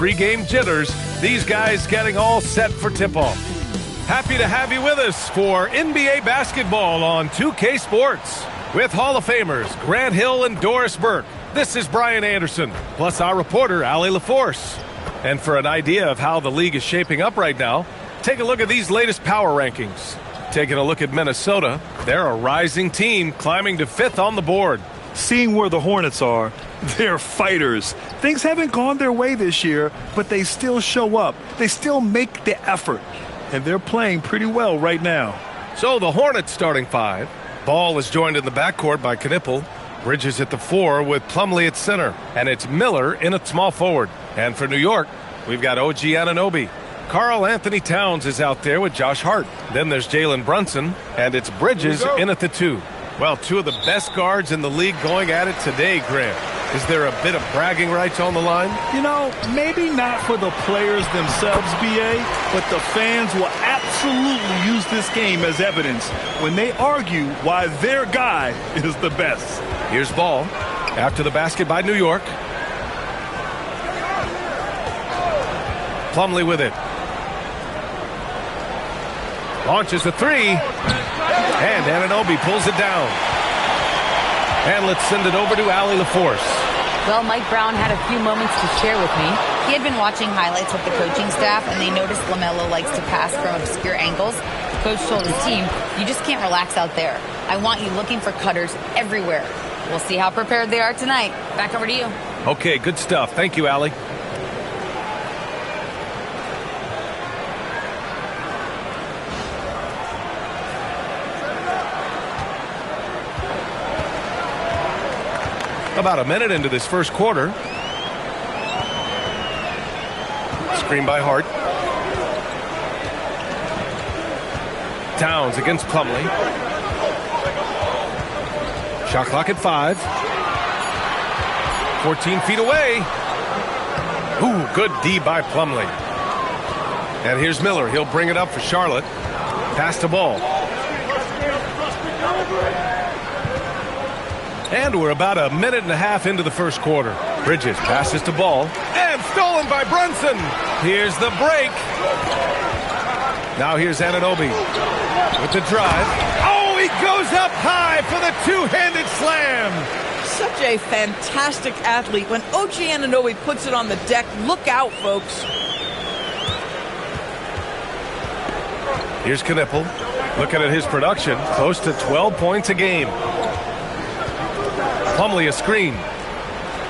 pregame jitters, these guys getting all set for tip-off. Happy to have you with us for NBA basketball on 2K Sports. With Hall of Famers Grant Hill and Doris Burke, this is Brian Anderson, plus our reporter, Allie LaForce. And for an idea of how the league is shaping up right now, take a look at these latest power rankings. Taking a look at Minnesota, they're a rising team climbing to 5th on the board. Seeing where the Hornets are, they're fighters. Things haven't gone their way this year, but they still show up. They still make the effort. And they're playing pretty well right now. So the Hornets starting 5. Ball is joined in the backcourt by Knippel. Bridges at the 4 with Plumlee at center. And it's Miller in at small forward. And for New York, we've got OG Anunoby. Karl Anthony Towns is out there with Josh Hart. Then there's Jalen Brunson. And it's Bridges in at the 2. Well, 2 of the best guards in the league going at it today, Grant. Is there a bit of bragging rights on the line? You know, maybe not for the players themselves, BA, but the fans will absolutely use this game as evidence when they argue why their guy is the best. Here's Ball. After the basket by New York. Plumlee with it. Launches the 3. And Anunoby pulls it down. And let's send it over to Allie LaForce. Well, Mike Brown had a few moments to share with me. He had been watching highlights with the coaching staff, and they noticed LaMelo likes to pass from obscure angles. The coach told his team, you just can't relax out there. I want you looking for cutters everywhere. We'll see how prepared they are tonight. Back over to you. Okay, good stuff. Thank you, Allie. About a minute into this first quarter. Screen by Hart. Towns against Plumlee. Shot clock at 5. 14 feet away. Ooh, good D by Plumlee. And here's Miller. He'll bring it up for Charlotte. Pass to Ball. And we're about a minute and a half into the first quarter. Bridges passes to Ball. And stolen by Brunson. Here's the break. Now here's Anunoby with the drive. Oh, he goes up high for the two-handed slam. Such a fantastic athlete. When OG Anunoby puts it on the deck, look out, folks. Here's Knippel. Looking at his production, close to 12 points a game. Plumlee a screen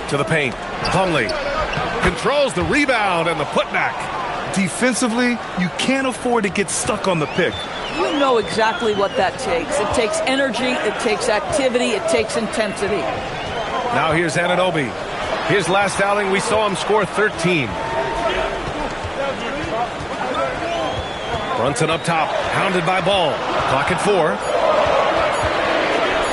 to the paint. Plumlee controls the rebound and the putback. Defensively, you can't afford to get stuck on the pick. You know exactly what that takes. It takes energy, it takes activity, it takes intensity. Now here's Anunoby. His last outing, we saw him score 13. Brunson up top, hounded by Ball. Clock at 4.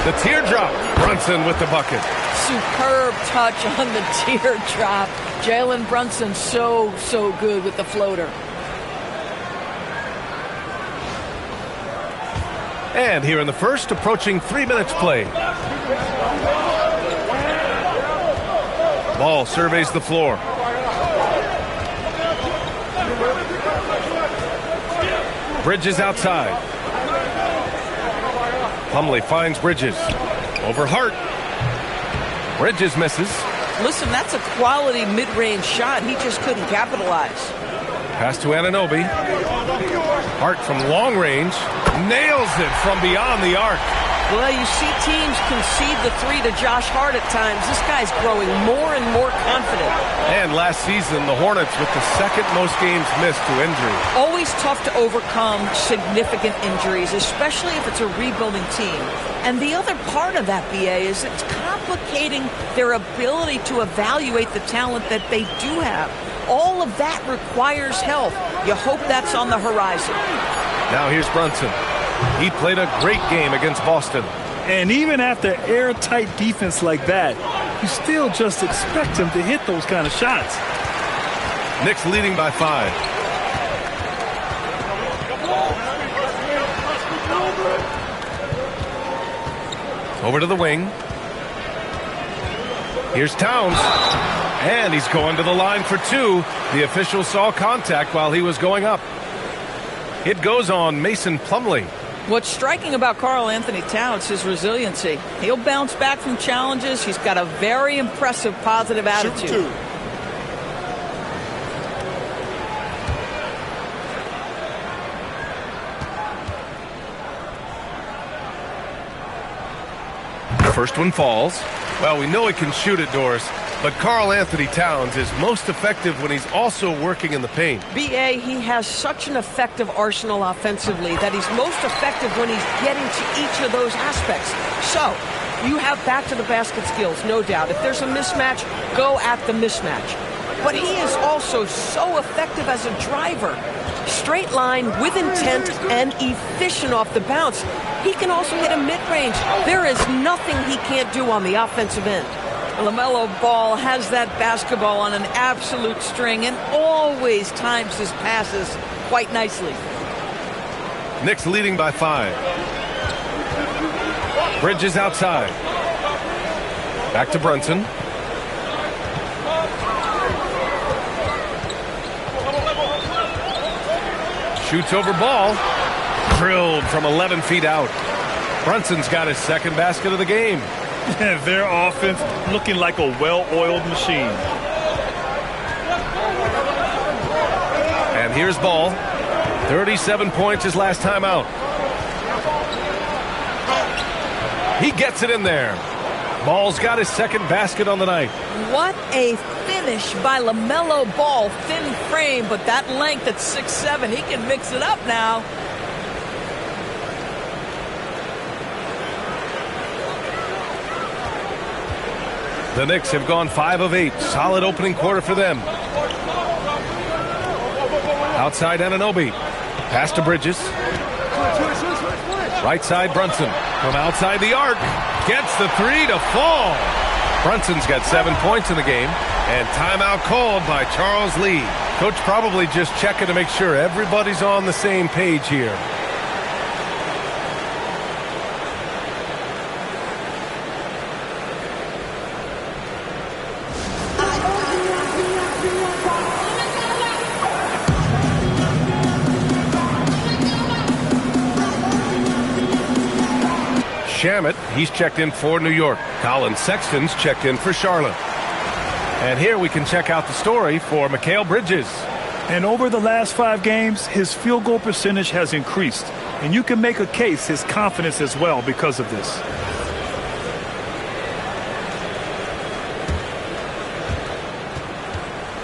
The teardrop. Brunson with the bucket. Superb touch on the teardrop. Jalen Brunson so good with the floater. And here in the first, approaching 3 minutes played. Ball surveys the floor. Bridges outside. Plumlee finds Bridges. Over Hart. Bridges misses. Listen, that's a quality mid-range shot. He just couldn't capitalize. Pass to Anunoby. Hart from long range. Nails it from beyond the arc. Well, you see teams concede the 3 to Josh Hart at times. This guy's growing more and more confident. And last season, the Hornets with the second most games missed to injury. Always tough to overcome significant injuries, especially if it's a rebuilding team. And the other part of that, BA, is it's complicating their ability to evaluate the talent that they do have. All of that requires help. You hope that's on the horizon. Now here's Brunson. He played a great game against Boston. And even after airtight defense like that, you still just expect him to hit those kind of shots. Knicks leading by 5. Over to the wing. Here's Towns. And he's going to the line for two. The official saw contact while he was going up. It goes on Mason Plumlee. What's striking about Karl-Anthony Towns is his resiliency. He'll bounce back from challenges. He's got a very impressive positive attitude. First one falls. Well, we know he can shoot it, Doris, but Karl-Anthony Towns is most effective when he's also working in the paint. B.A., he has such an effective arsenal offensively that he's most effective when he's getting to each of those aspects. So, you have back-to-the-basket skills, no doubt. If there's a mismatch, go at the mismatch. But he is also so effective as a driver. Straight line, with intent, and efficient off the bounce. He can also hit a mid-range. There is nothing he can't do on the offensive end. LaMelo Ball has that basketball on an absolute string and always times his passes quite nicely. Knicks leading by 5. Bridges outside. Back to Brunson. Shoots over Ball. Drilled from 11 feet out. Brunson's got his second basket of the game. Their offense looking like a well-oiled machine. And here's Ball. 37 points his last time out. He gets it in there. Ball's got his second basket on the night. What a finish by LaMelo Ball. Thin frame, but that length at 6'7", he can mix it up now. The Knicks have gone 5 of 8. Solid opening quarter for them. Outside Anunoby. Pass to Bridges. Right side Brunson. From outside the arc. Gets the three to fall. Brunson's got 7 points in the game. And timeout called by Charles Lee. Coach probably just checking to make sure everybody's on the same page here. Shamet, he's checked in for New York. Colin Sexton's checked in for Charlotte. And here we can check out the story for Mikal Bridges. And over the last 5 games, his field goal percentage has increased. And you can make a case his confidence as well because of this.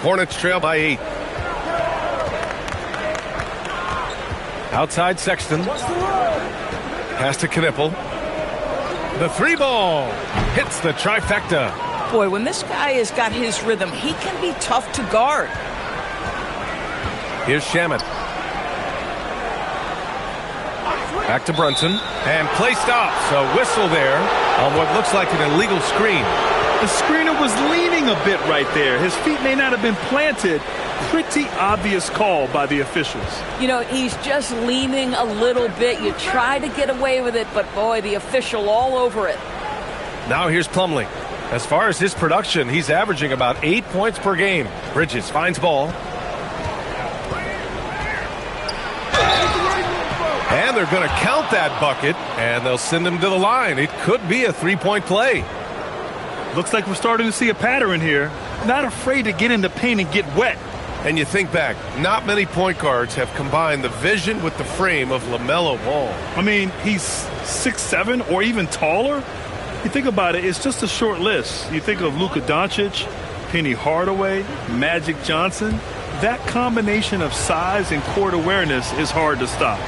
Hornets trail by 8. Outside Sexton. Pass to Knippel. The 3 ball hits the trifecta. Boy, when this guy has got his rhythm, he can be tough to guard. Here's Shamet. Back to Brunson. And play stops. A whistle there on what looks like an illegal screen. The screener was leaning a bit right there. His feet may not have been planted. Pretty obvious call by the officials. You know, he's just leaning a little bit. You try to get away with it, but boy, the official all over it. Now here's Plumlee. As far as his production, he's averaging about 8 points per game. Bridges finds Ball. And they're going to count that bucket, and they'll send him to the line. It could be a 3-point play. Looks like we're starting to see a pattern here. Not afraid to get in the paint and get wet. And you think back, not many point guards have combined the vision with the frame of LaMelo Ball. I mean, he's 6'7" or even taller. You think about it, it's just a short list. You think of Luka Doncic, Penny Hardaway, Magic Johnson. That combination of size and court awareness is hard to stop.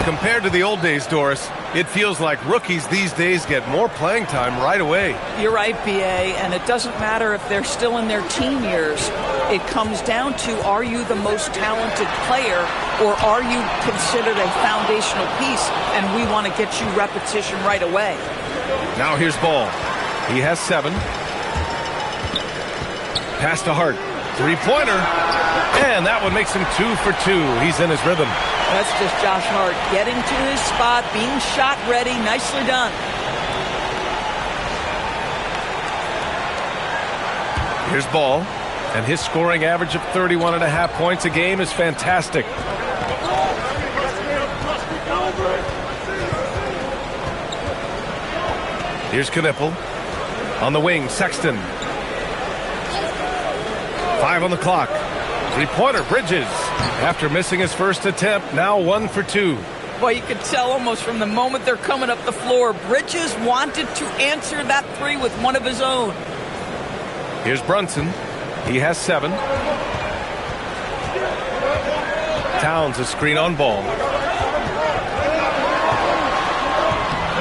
Compared to the old days, Doris, it feels like rookies these days get more playing time right away. You're right, B.A., and it doesn't matter if they're still in their teen years. It comes down to, are you the most talented player, or are you considered a foundational piece, and we want to get you repetition right away. Now here's Ball. He has 7. Pass to Hart. 3-pointer. And that one makes him 2 for 2. He's in his rhythm. That's just Josh Hart getting to his spot, being shot ready. Nicely done. Here's Ball, and his scoring average of 31.5 points a game is fantastic. Here's Knipple. On the wing, Sexton. 5 on the clock. Three-pointer, Bridges. After missing his first attempt, now 1 for 2. Boy, you could tell almost from the moment they're coming up the floor, Bridges wanted to answer that three with one of his own. Here's Brunson. He has 7. Towns a screen on Ball.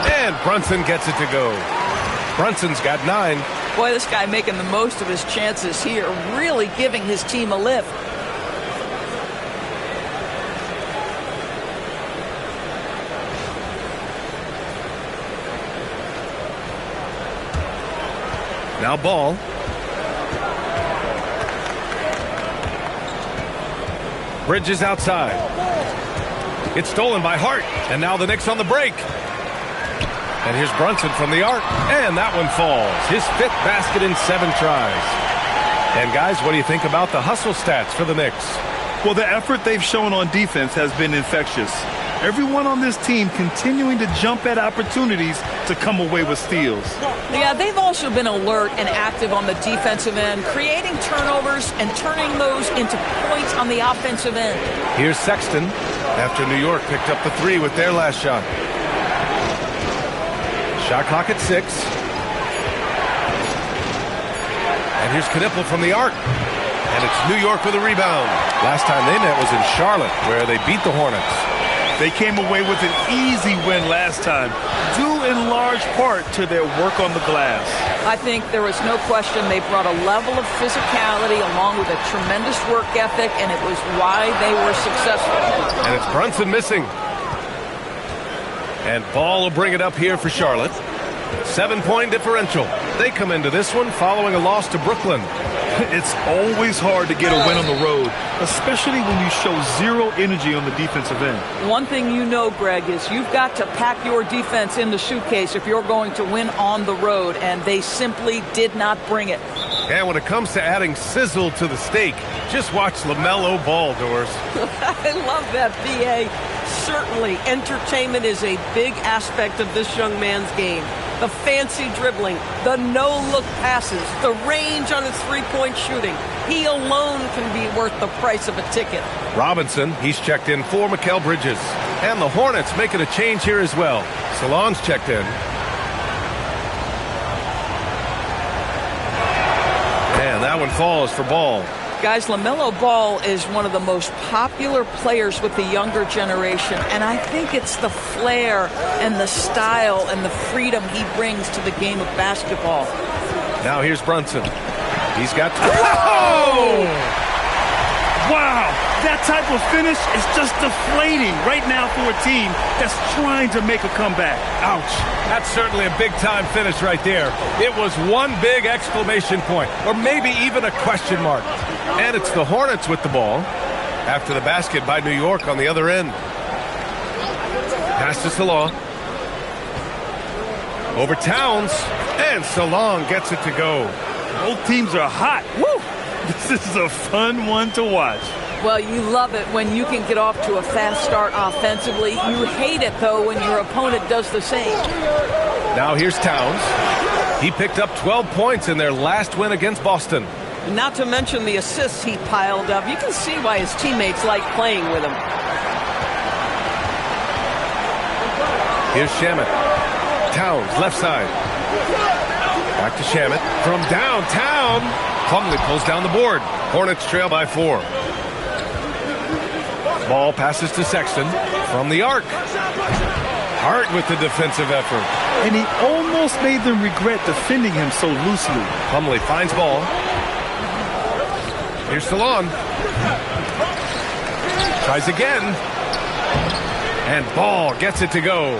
And Brunson gets it to go. Brunson's got 9. Boy, this guy making the most of his chances here, really giving his team a lift. Now Ball. Bridges outside. It's stolen by Hart, and now the Knicks on the break. And here's Brunson from the arc, and that one falls. His 5th basket in 7 tries. And guys, what do you think about the hustle stats for the Knicks? Well, the effort they've shown on defense has been infectious. Everyone on this team continuing to jump at opportunities to come away with steals. Yeah, they've also been alert and active on the defensive end, creating turnovers and turning those into points on the offensive end. Here's Sexton after New York picked up the 3 with their last shot. Shot clock at 6. And here's Knipple from the arc. And it's New York with a rebound. Last time they met was in Charlotte, where they beat the Hornets. They came away with an easy win last time, due in large part to their work on the glass. I think there was no question they brought a level of physicality along with a tremendous work ethic, and it was why they were successful. And it's Brunson missing. And Ball will bring it up here for Charlotte. 7-point differential. They come into this one following a loss to Brooklyn. It's always hard to get a win on the road, especially when you show zero energy on the defensive end. One thing you know, Greg, is you've got to pack your defense in the suitcase if you're going to win on the road, and they simply did not bring it. And when it comes to adding sizzle to the steak, just watch LaMelo Ball, Doris. I love that, B.A. Certainly, entertainment is a big aspect of this young man's game. The fancy dribbling, the no-look passes, the range on his three-point shooting. He alone can be worth the price of a ticket. Robinson, he's checked in for Mikal Bridges. And the Hornets making a change here as well. Salon's checked in. And that one falls for Ball. Guys, LaMelo Ball is one of the most popular players with the younger generation, and I think it's the flair and the style and the freedom he brings to the game of basketball. Now here's Brunson. He's got... Whoa! Wow, that type of finish is just deflating right now for a team that's trying to make a comeback. Ouch. That's certainly a big-time finish right there. It was one big exclamation point, or maybe even a question mark. And it's the Hornets with the ball after the basket by New York on the other end. Pass to Salon. Over Towns, and Salon gets it to go. Both teams are hot. Woo! This is a fun one to watch. Well, you love it when you can get off to a fast start offensively. You hate it, though, when your opponent does the same. Now here's Towns. He picked up 12 points in their last win against Boston. Not to mention the assists he piled up. You can see why his teammates like playing with him. Here's Shamet. Towns, left side. Back to Shamet. From downtown, Plumlee pulls down the board. Hornets trail by 4. Ball passes to Sexton from the arc. Hart with the defensive effort. And he almost made them regret defending him so loosely. Plumlee finds Ball. Here's Salon. Tries again. And Ball gets it to go.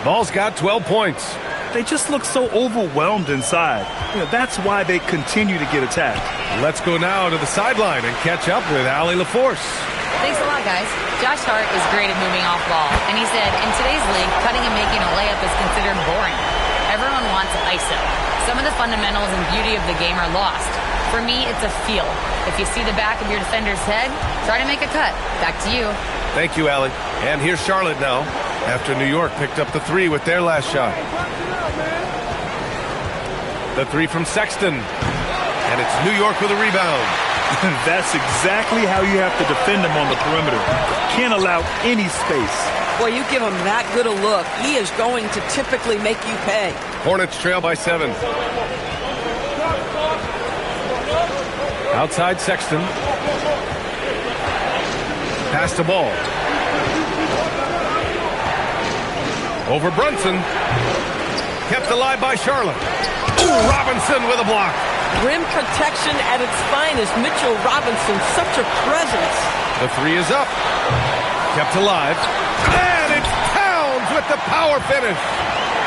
Ball's got 12 points. They just look so overwhelmed inside. That's why they continue to get attacked. Let's go now to the sideline and catch up with Allie LaForce. Thanks a lot, guys. Josh Hart is great at moving off ball. And he said, in today's league, cutting and making a layup is considered boring. Everyone wants ISO. Some of the fundamentals and beauty of the game are lost. For me, it's a feel. If you see the back of your defender's head, try to make a cut. Back to you. Thank you, Allie. And here's Charlotte now, after New York picked up the 3 with their last shot. The 3 from Sexton. And it's New York with a rebound. That's exactly how you have to defend him on the perimeter. Can't allow any space. Boy, you give him that good a look, he is going to typically make you pay. Hornets trail by 7. Outside Sexton. Pass the ball. Over Brunson. Kept alive by Charlotte. Ooh, Robinson with a block. Rim protection at its finest. Mitchell Robinson, such a presence. The 3 is up. Kept alive. And it's Towns with the power finish.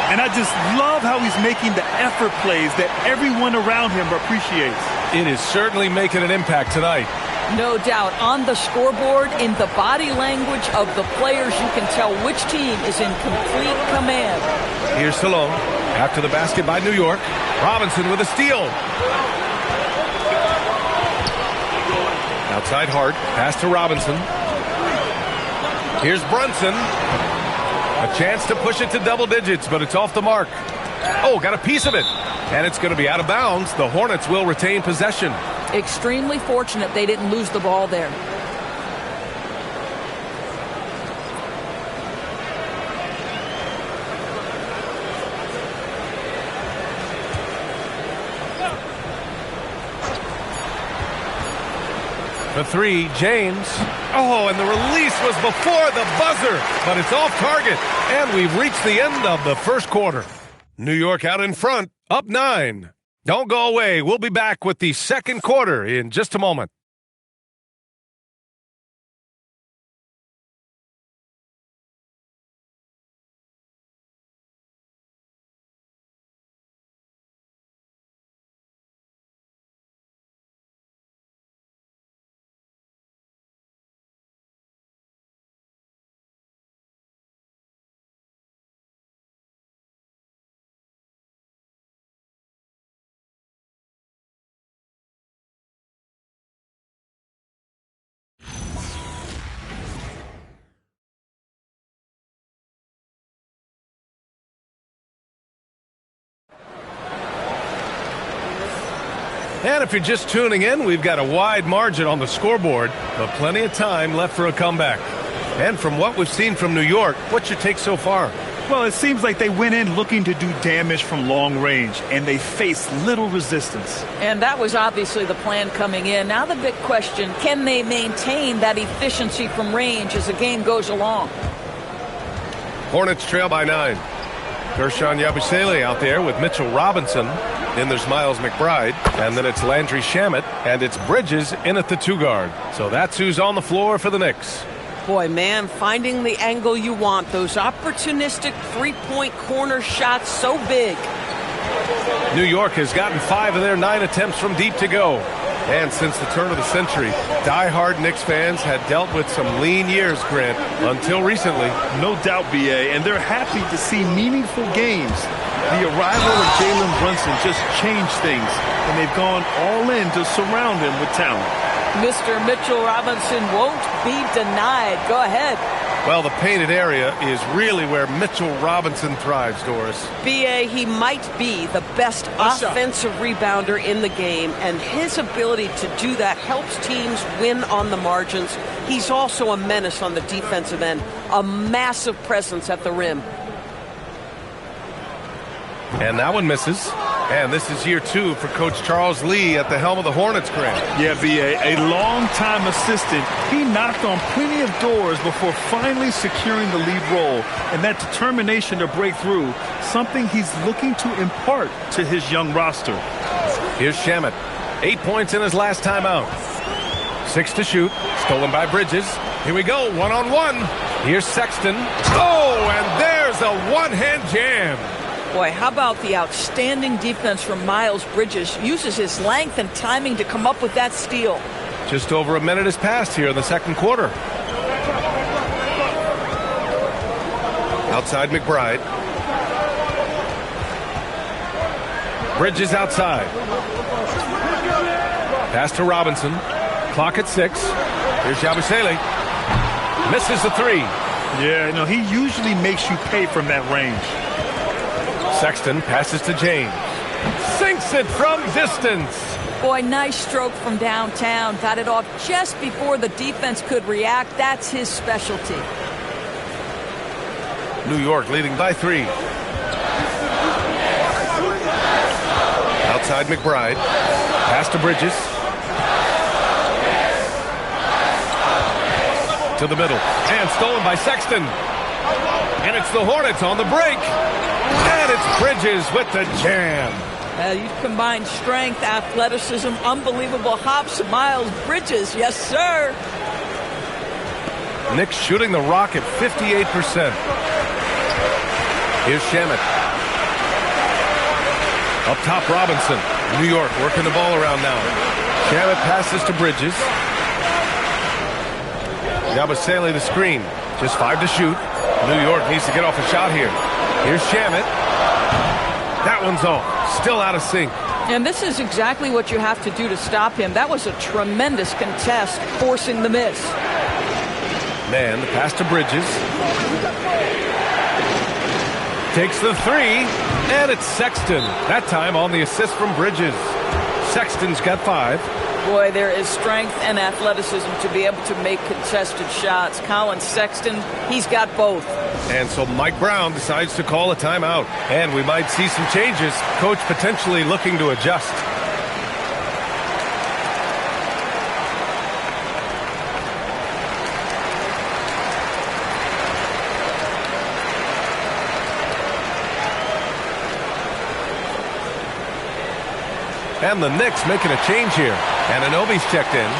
And I just love how he's making the effort plays that everyone around him appreciates. It is certainly making an impact tonight. No doubt. On the scoreboard, in the body language of the players, you can tell which team is in complete command. Here's Salone. After the basket by New York. Robinson with a steal. Outside Hart. Pass to Robinson. Here's Brunson. A chance to push it to double digits, but it's off the mark. Oh, got a piece of it. And it's going to be out of bounds. The Hornets will retain possession. Extremely fortunate they didn't lose the ball there. The 3, James. Oh, and the release was before the buzzer, but it's off target. And we've reached the end of the first quarter. New York out in front, up 9. Don't go away. We'll be back with the second quarter in just a moment. And if you're just tuning in, we've got a wide margin on the scoreboard, but plenty of time left for a comeback. And from what we've seen from New York, what's your take so far? Well, it seems like they went in looking to do damage from long range, and they faced little resistance. And that was obviously the plan coming in. Now the big question, can they maintain that efficiency from range as the game goes along? Hornets trail by 9. Gershon Yabusele out there with Mitchell Robinson. Then there's Miles McBride, and then it's Landry Shamet, and it's Bridges in at the 2 guard. So that's who's on the floor for the Knicks. Boy, man, finding the angle you want. Those opportunistic three-point corner shots so big. New York has gotten 5 of their 9 attempts from deep to go. And since the turn of the century, die-hard Knicks fans had dealt with some lean years, Grant, until recently. No doubt, B.A., and they're happy to see meaningful games. The arrival of Jalen Brunson just changed things, and they've gone all in to surround him with talent. Mr. Mitchell Robinson won't be denied. Go ahead. Well, the painted area is really where Mitchell Robinson thrives, Doris. B.A., he might be the best offensive rebounder in the game, and his ability to do that helps teams win on the margins. He's also a menace on the defensive end, a massive presence at the rim. And that one misses. And this is year 2 for Coach Charles Lee at the helm of the Hornets, Grant. Yeah, B.A., a long-time assistant. He knocked on plenty of doors before finally securing the lead role. And that determination to break through, something he's looking to impart to his young roster. Here's Shamet. 8 points in his last time out. 6 to shoot. Stolen by Bridges. Here we go, one-on-one. Here's Sexton. Oh, and there's a one-hand jam. Boy, how about the outstanding defense from Miles Bridges? Uses his length and timing to come up with that steal. Just over a minute has passed here in the second quarter. Outside McBride. Bridges outside. Pass to Robinson. Clock at 6. Here's Yabusele. Misses the 3. Yeah, no, he usually makes you pay from that range. Sexton passes to James. Sinks it from distance. Boy, nice stroke from downtown. Got it off just before the defense could react. That's his specialty. New York leading by 3. Outside McBride. Pass to Bridges. To the middle. And stolen by Sexton. And it's the Hornets on the break. And it's Bridges with the jam. You combine strength, athleticism, unbelievable hops. Miles Bridges, yes, sir. Knicks shooting the rock at 58%. Here's Shamet. Up top, Robinson. New York working the ball around now. Shamet passes to Bridges. Yabusele the screen. Just 5 to shoot. New York needs to get off a shot here. Here's Shamet. That one's off. Still out of sync. And this is exactly what you have to do to stop him. That was a tremendous contest, forcing the miss. Man, the pass to Bridges. Takes the 3, and it's Sexton. That time on the assist from Bridges. Sexton's got 5. Boy, there is strength and athleticism to be able to make contested shots. Colin Sexton, he's got both. And so Mike Brown decides to call a timeout. And we might see some changes. Coach potentially looking to adjust. And the Knicks making a change here. And Anunoby's checked in.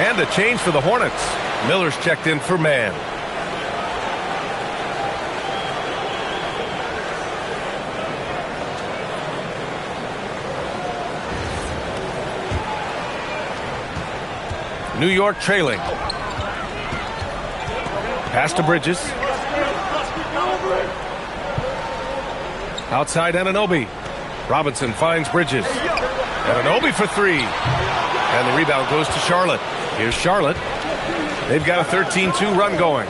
And a change for the Hornets. Miller's checked in for man. New York trailing. Pass to Bridges. Outside Anunoby. Robinson finds Bridges. Anunoby for 3. And the rebound goes to Charlotte. Here's Charlotte. They've got a 13-2 run going.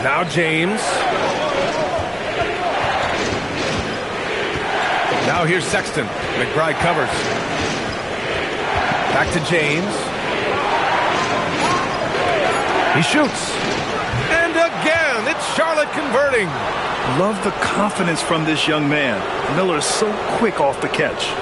Now James. Now here's Sexton. McBride covers. Back to James. He shoots. And again, it's Charlotte converting. Love the confidence from this young man. Miller is so quick off the catch.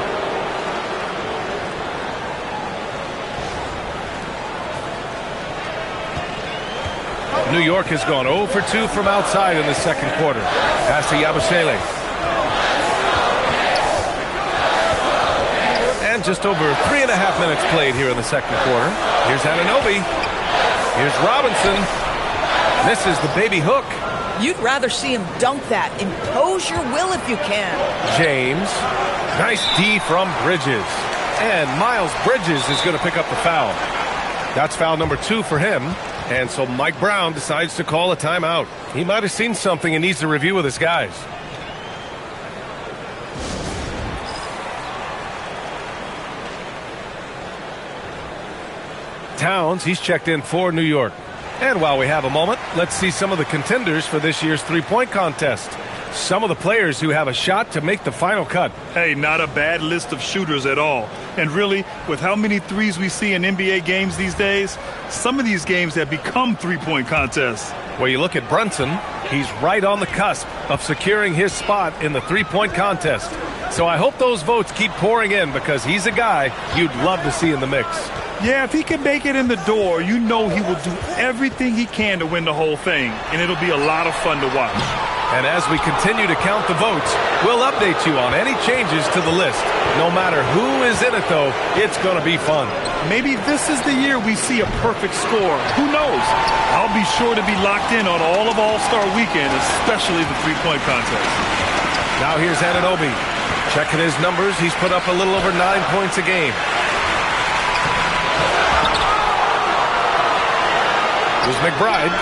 New York has gone 0 for 2 from outside in the second quarter. Pass to Yabusele. And just over 3.5 minutes played here in the second quarter. Here's Anunoby. Here's Robinson. Misses the baby hook. You'd rather see him dunk that. Impose your will if you can. James. Nice D from Bridges. And Miles Bridges is going to pick up the foul. That's foul number 2 for him. And so Mike Brown decides to call a timeout. He might have seen something and needs to review with his guys. Towns, he's checked in for New York. And while we have a moment, let's see some of the contenders for this year's three-point contest. Some of the players who have a shot to make the final cut. Hey, not a bad list of shooters at all. And really, with how many threes we see in NBA games these days, some of these games have become three-point contests. Well, you look at Brunson, he's right on the cusp of securing his spot in the three-point contest. So I hope those votes keep pouring in because he's a guy you'd love to see in the mix. Yeah, if he can make it in the door, you know he will do everything he can to win the whole thing, and it'll be a lot of fun to watch. And as we continue to count the votes, we'll update you on any changes to the list. No matter who is in it, though, it's going to be fun. Maybe this is the year we see a perfect score. Who knows? I'll be sure to be locked in on all of All-Star Weekend, especially the three-point contest. Now here's Anunoby. Checking his numbers, he's put up a little over 9 points a game. Here's McBride.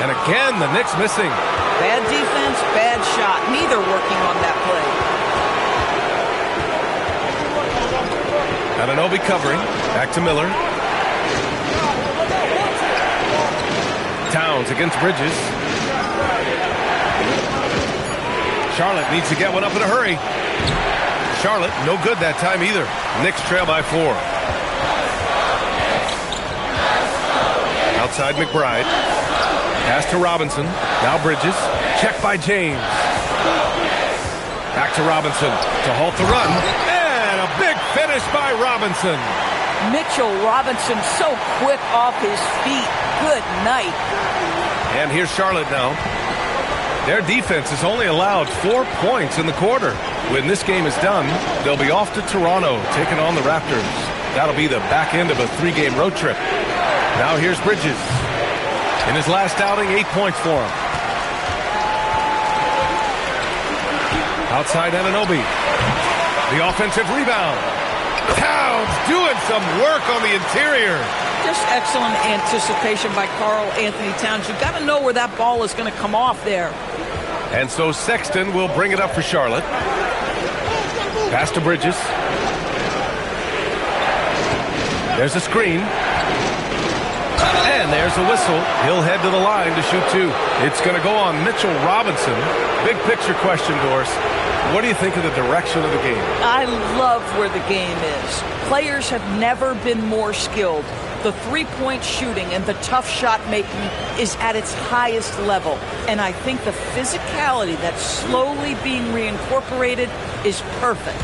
And again, the Knicks missing. Bad defense, bad shot. Neither working on that Anunoby covering. Back to Miller. Towns against Bridges. Charlotte needs to get one up in a hurry. Charlotte, no good that time either. Knicks trail by 4. Outside McBride. Pass to Robinson. Now Bridges. Check by James. Back to Robinson to halt the run. And a big finish by Robinson. Mitchell Robinson so quick off his feet. Good night. And here's Charlotte now. Their defense has only allowed 4 points in the quarter. When this game is done, they'll be off to Toronto, taking on the Raptors. That'll be the back end of a 3-game road trip. Now here's Bridges. In his last outing, 8 points for him. Outside Anunoby. The offensive rebound. Towns doing some work on the interior. Just excellent anticipation by Karl Anthony Towns. You've got to know where that ball is going to come off there. And so Sexton will bring it up for Charlotte. Pass to Bridges. There's a screen. And there's a whistle. He'll head to the line to shoot 2. It's going to go on Mitchell Robinson. Big picture question, Doris. What do you think of the direction of the game? I love where the game is. Players have never been more skilled. The three-point shooting and the tough shot making is at its highest level. And I think the physicality that's slowly being reincorporated is perfect.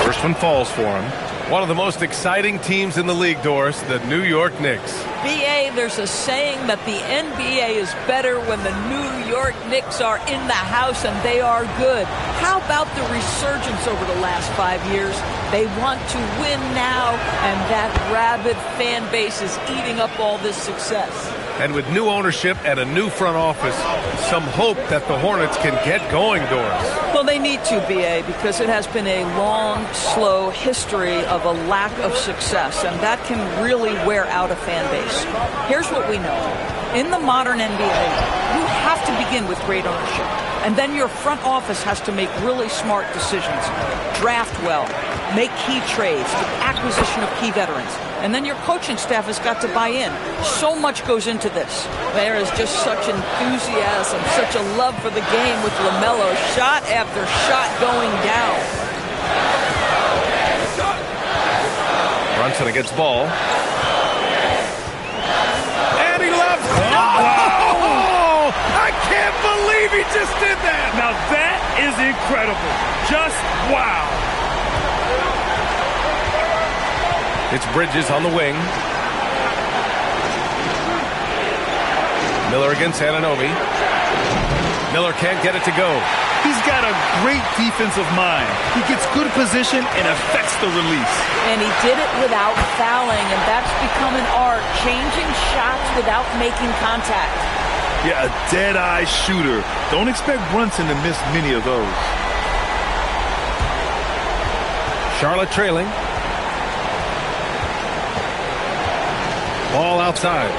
First one falls for him. One of the most exciting teams in the league, Doris, the New York Knicks. BA, there's a saying that the NBA is better when the New York Knicks are in the house and they are good. How about the resurgence over the last 5 years? They want to win now, and that rabid fan base is eating up all this success. And with new ownership and a new front office, some hope that the Hornets can get going, Doris. Well, they need to, BA, because it has been a long, slow history of a lack of success, and that can really wear out a fan base. Here's what we know. In the modern NBA, you have to begin with great ownership, and then your front office has to make really smart decisions. Draft well, make key trades, the acquisition of key veterans. And then your coaching staff has got to buy in. So much goes into this. There is just such enthusiasm, such a love for the game with LaMelo, shot after shot going down. Brunson against ball. And he left. Oh! I can't believe he just did that. Now that is incredible. Just wow. It's Bridges on the wing. Miller against Anunoby. Miller can't get it to go. He's got a great defensive mind. He gets good position and affects the release. And he did it without fouling, and that's become an art, changing shots without making contact. Yeah, a dead-eye shooter. Don't expect Brunson to miss many of those. Charlotte trailing. Ball outside.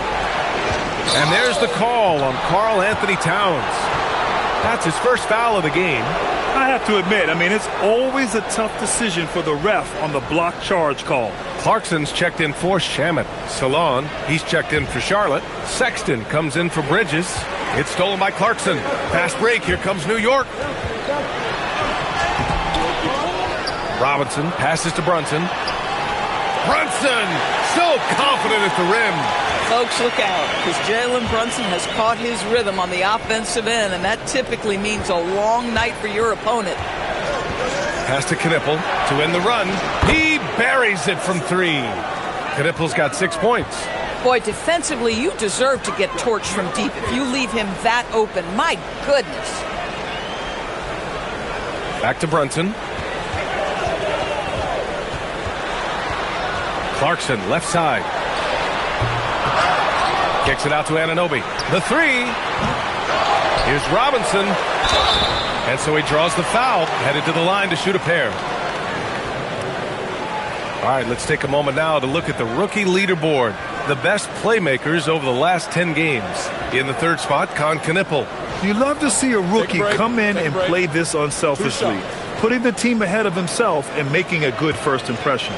And there's the call on Karl Anthony Towns. That's his first foul of the game. I have to admit, it's always a tough decision for the ref on the block charge call. Clarkson's checked in for Shamet. Salon, he's checked in for Charlotte. Sexton comes in for Bridges. It's stolen by Clarkson. Fast break, here comes New York. Robinson passes to Brunson. Brunson, so confident at the rim. Folks, look out, because Jalen Brunson has caught his rhythm on the offensive end, and that typically means a long night for your opponent. Pass to Knippel to end the run. He buries it from 3. Knippel's got 6 points. Boy, defensively, you deserve to get torched from deep if you leave him that open. My goodness. Back to Brunson. Clarkson, left side. Kicks it out to Anunoby. The 3. Here's Robinson. And so he draws the foul, headed to the line to shoot a pair. All right, let's take a moment now to look at the rookie leaderboard. The best playmakers over the last 10 games. In the 3rd spot, Knippel. You love to see a rookie come in and play this unselfishly, putting the team ahead of himself and making a good first impression.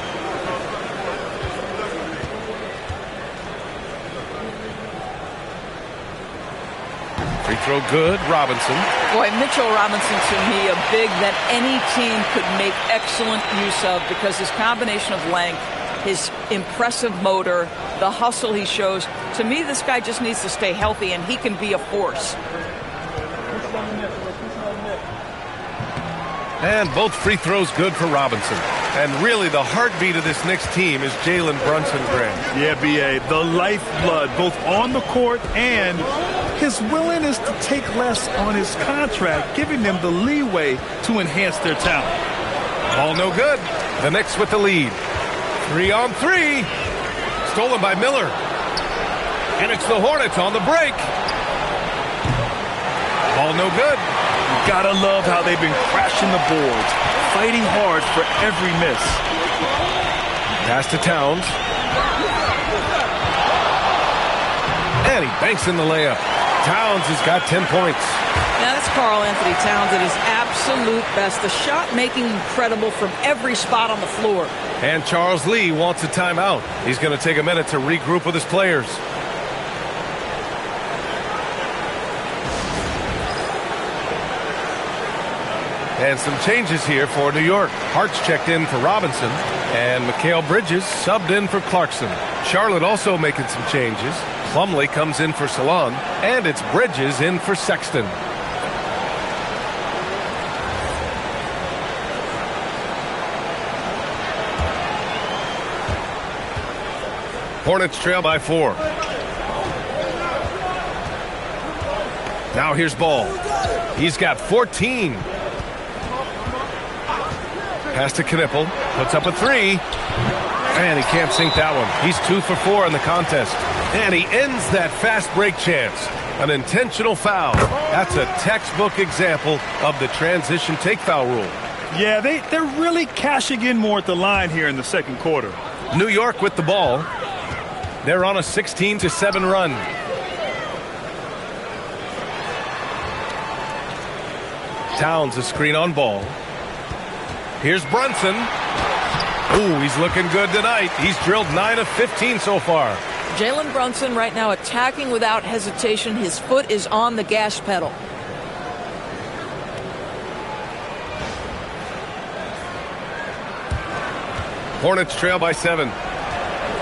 Free throw good, Robinson. Boy, Mitchell Robinson, to me, a big that any team could make excellent use of because his combination of length, his impressive motor, the hustle he shows. To me, this guy just needs to stay healthy, and he can be a force. And both free throws good for Robinson. And really, the heartbeat of this Knicks team is Jalen Brunson, Graham. Yeah, B.A., the lifeblood, both on the court and his willingness to take less on his contract, giving them the leeway to enhance their talent. Ball no good. The Knicks with the lead. 3-on-3. Stolen by Miller. And it's the Hornets on the break. Ball no good. You gotta love how they've been crashing the boards, fighting hard for every miss. Pass to Towns. And he banks in the layup. Towns has got 10 points. Now that's Karl Anthony Towns at his absolute best. The shot making incredible from every spot on the floor. And Charles Lee wants a timeout. He's going to take a minute to regroup with his players. And some changes here for New York. Hart's checked in for Robinson, and Mikal Bridges subbed in for Clarkson. Charlotte also making some changes. Plumlee comes in for Salon, and it's Bridges in for Sexton. Hornets trail by 4. Now here's Ball. He's got 14. Pass to Knippel, puts up a 3, and he can't sink that one. He's 2 for 4 in the contest, and he ends that fast break chance. An intentional foul. That's a textbook example of the transition take foul rule. Yeah, they're really cashing in more at the line here in the second quarter. New York with the ball. They're on a 16-7 run. Towns a screen on Ball. Here's Brunson. Ooh, he's looking good tonight. He's drilled 9 of 15 so far. Jalen Brunson right now attacking without hesitation. His foot is on the gas pedal. Hornets trail by 7.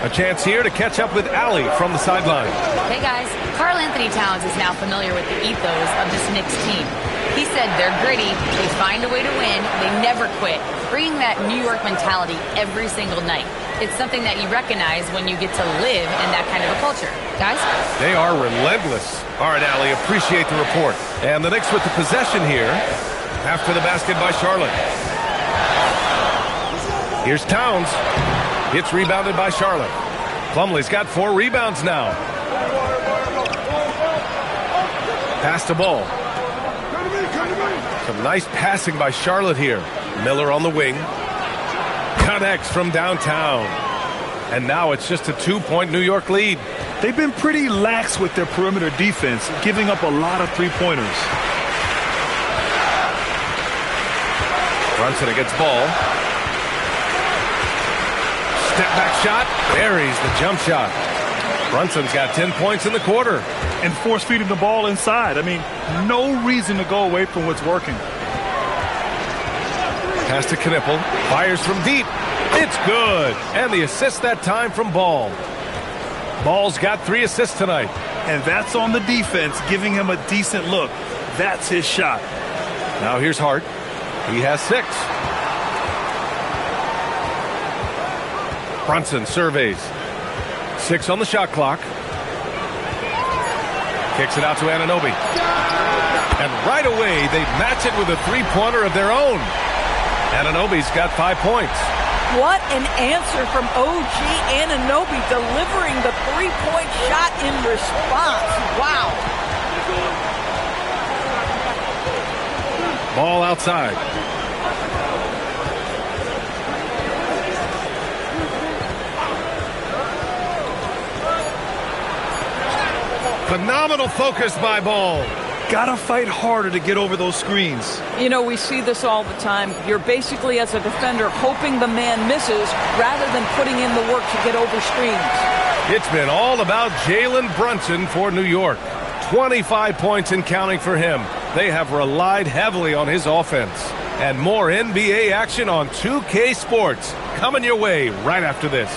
A chance here to catch up with Allie from the sideline. Hey guys, Karl Anthony Towns is now familiar with the ethos of this Knicks team. He said they're gritty, they find a way to win, they never quit, bringing that New York mentality every single night. It's something that you recognize when you get to live in that kind of a culture. Guys? They are relentless. All right, Allie, appreciate the report. And the Knicks with the possession here after the basket by Charlotte. Here's Towns. It's rebounded by Charlotte. Plumlee's got 4 rebounds now. Pass to Ball. Some nice passing by Charlotte here. Miller on the wing. Connects from downtown. And now it's just a 2-point New York lead. They've been pretty lax with their perimeter defense, giving up a lot of three-pointers. Brunson against Ball. Step back shot. Buries the jump shot. Brunson's got 10 points in the quarter. And force-feeding the ball inside. I mean, no reason to go away from what's working. Pass to Knippel. Fires from deep. It's good. And the assist that time from Ball. Ball's got 3 assists tonight. And that's on the defense, giving him a decent look. That's his shot. Now here's Hart. He has 6. Brunson surveys. 6 on the shot clock. Kicks it out to Anunoby. And right away, they match it with a 3-pointer of their own. Anunoby's got 5 points. What an answer from OG Anunoby, delivering the 3-point shot in response. Wow. Ball outside. Phenomenal focus by Ball. Gotta fight harder to get over those screens. You know, we see this all the time. You're basically, as a defender, hoping the man misses rather than putting in the work to get over screens. It's been all about Jalen Brunson for New York. 25 points and counting for him. They have relied heavily on his offense. And more NBA action on 2K Sports coming your way right after this.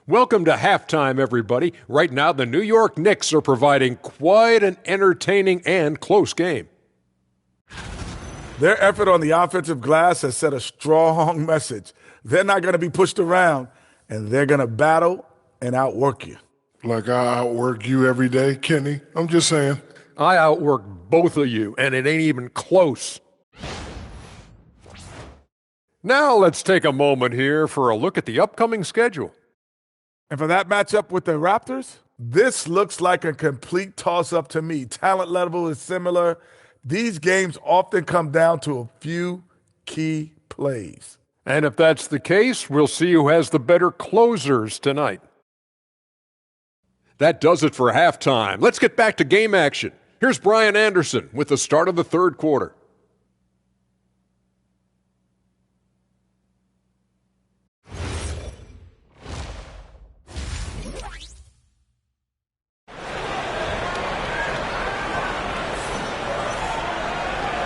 Welcome to halftime, everybody. Right now, the New York Knicks are providing quite an entertaining and close game. Their effort on the offensive glass has set a strong message. They're not going to be pushed around, and they're going to battle and outwork you. Like I outwork you every day, Kenny? I'm just saying. I outwork both of you, and it ain't even close. Now let's take a moment here for a look at the upcoming schedule. And for that matchup with the Raptors, this looks like a complete toss-up to me. Talent level is similar. These games often come down to a few key plays. And if that's the case, we'll see who has the better closers tonight. That does it for halftime. Let's get back to game action. Here's Brian Anderson with the start of the third quarter.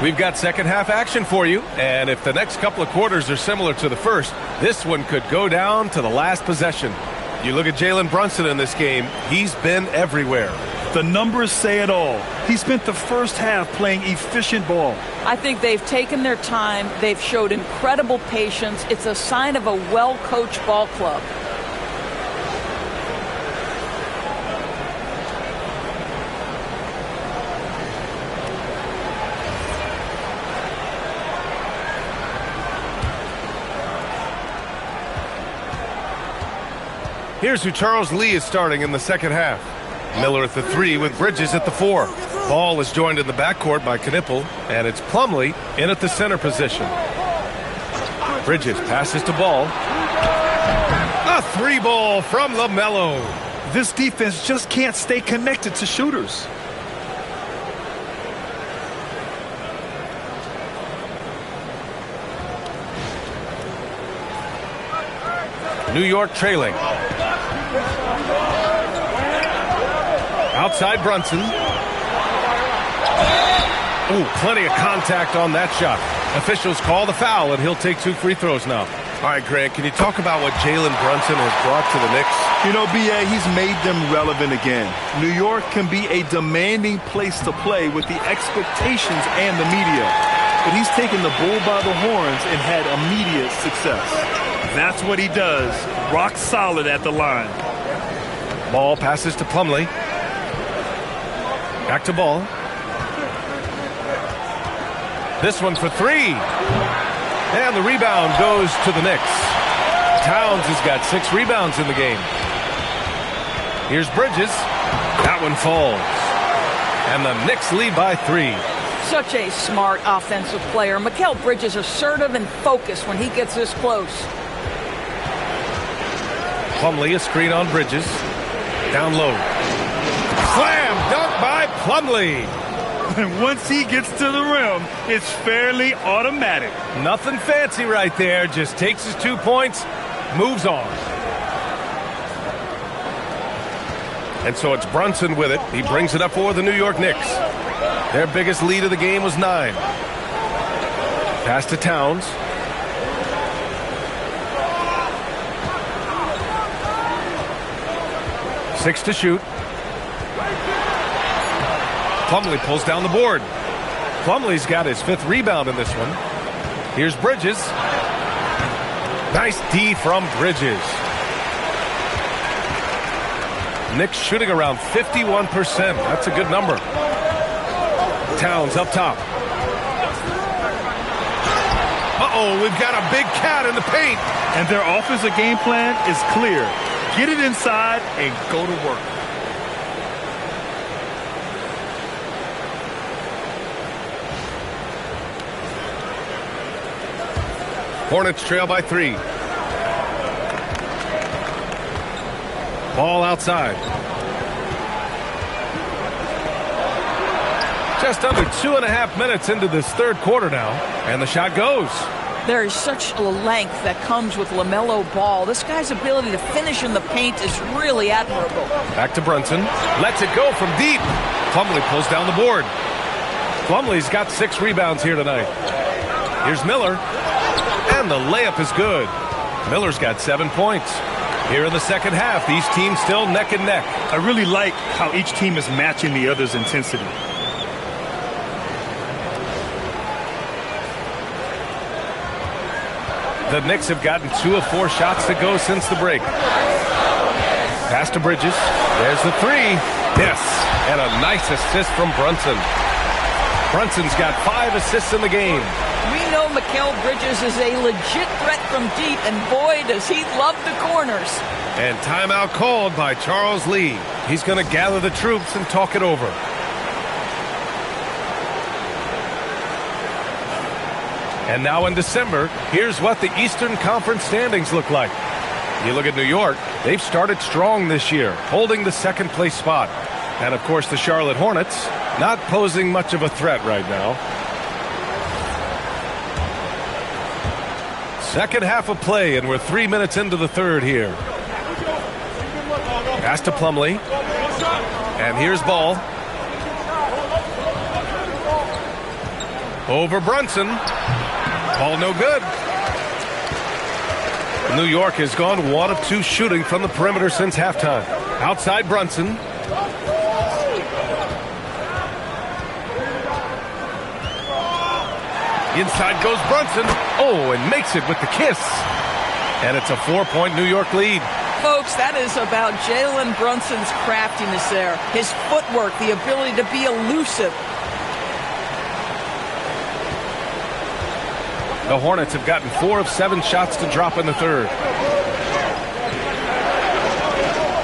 We've got second half action for you, and if the next couple of quarters are similar to the first, this one could go down to the last possession. You look at Jalen Brunson in this game, he's been everywhere. The numbers say it all. He spent the first half playing efficient ball. I think they've taken their time. They've showed incredible patience. It's a sign of a well-coached ball club. Here's who Charles Lee is starting in the second half. Miller at the 3 with Bridges at the 4. Ball is joined in the backcourt by Knipple, and it's Plumlee in at the center position. Bridges passes to Ball. A 3-ball from LaMelo. This defense just can't stay connected to shooters. New York trailing. Outside Brunson. Ooh, plenty of contact on that shot. Officials call the foul, and he'll take 2 free throws now. All right, Grant, can you talk about what Jalen Brunson has brought to the Knicks? You know, B.A., he's made them relevant again. New York can be a demanding place to play with the expectations and the media. But he's taken the bull by the horns and had immediate success. That's what he does. Rock solid at the line. Ball passes to Plumlee. Back to Ball. This one for 3. And the rebound goes to the Knicks. Towns has got 6 rebounds in the game. Here's Bridges. That one falls. And the Knicks lead by 3. Such a smart offensive player. Mikal Bridges assertive and focused when he gets this close. Plumlee, a screen on Bridges. Down low. Slam dunk by Plumlee. And once he gets to the rim, it's fairly automatic. Nothing fancy right there. Just takes his 2 points, moves on. And so it's Brunson with it. He brings it up for the New York Knicks. Their biggest lead of the game was 9. Pass to Towns. Six to shoot. Plumlee pulls down the board. Plumlee's got his 5th rebound in this one. Here's Bridges. Nice D from Bridges. Knicks shooting around 51%. That's a good number. Towns up top. Uh-oh, we've got a big cat in the paint. And their offensive game plan is clear. Get it inside and go to work. Hornets trail by 3. Ball outside. Just under 2.5 minutes into this third quarter now, and the shot goes. There is such a length that comes with LaMelo Ball. This guy's ability to finish in the paint is really admirable. Back to Brunson. Lets it go from deep. Plumlee pulls down the board. Plumlee's got 6 rebounds here tonight. Here's Miller. And the layup is good. Miller's got 7 points. Here in the second half, these teams still neck and neck. I really like how each team is matching the other's intensity. The Knicks have gotten 2 of 4 shots to go since the break. Pass to Bridges. There's the 3. Yes, and a nice assist from Brunson. Brunson's got 5 assists in the game. We know Mikal Bridges is a legit threat from deep, and boy, does he love the corners. And timeout called by Charles Lee. He's going to gather the troops and talk it over. And now in December, here's what the Eastern Conference standings look like. You look at New York, they've started strong this year, holding the second place spot. And of course the Charlotte Hornets, not posing much of a threat right now. Second half of play, and we're 3 minutes into the third here. Pass to Plumlee. And here's Ball. Over Brunson. Ball no good. New York has gone 1 of 2 shooting from the perimeter since halftime. Outside Brunson. Inside goes Brunson. Oh, and makes it with the kiss. And it's a 4-point New York lead. Folks, that is about Jalen Brunson's craftiness there. His footwork, the ability to be elusive. The Hornets have gotten 4 of 7 shots to drop in the third.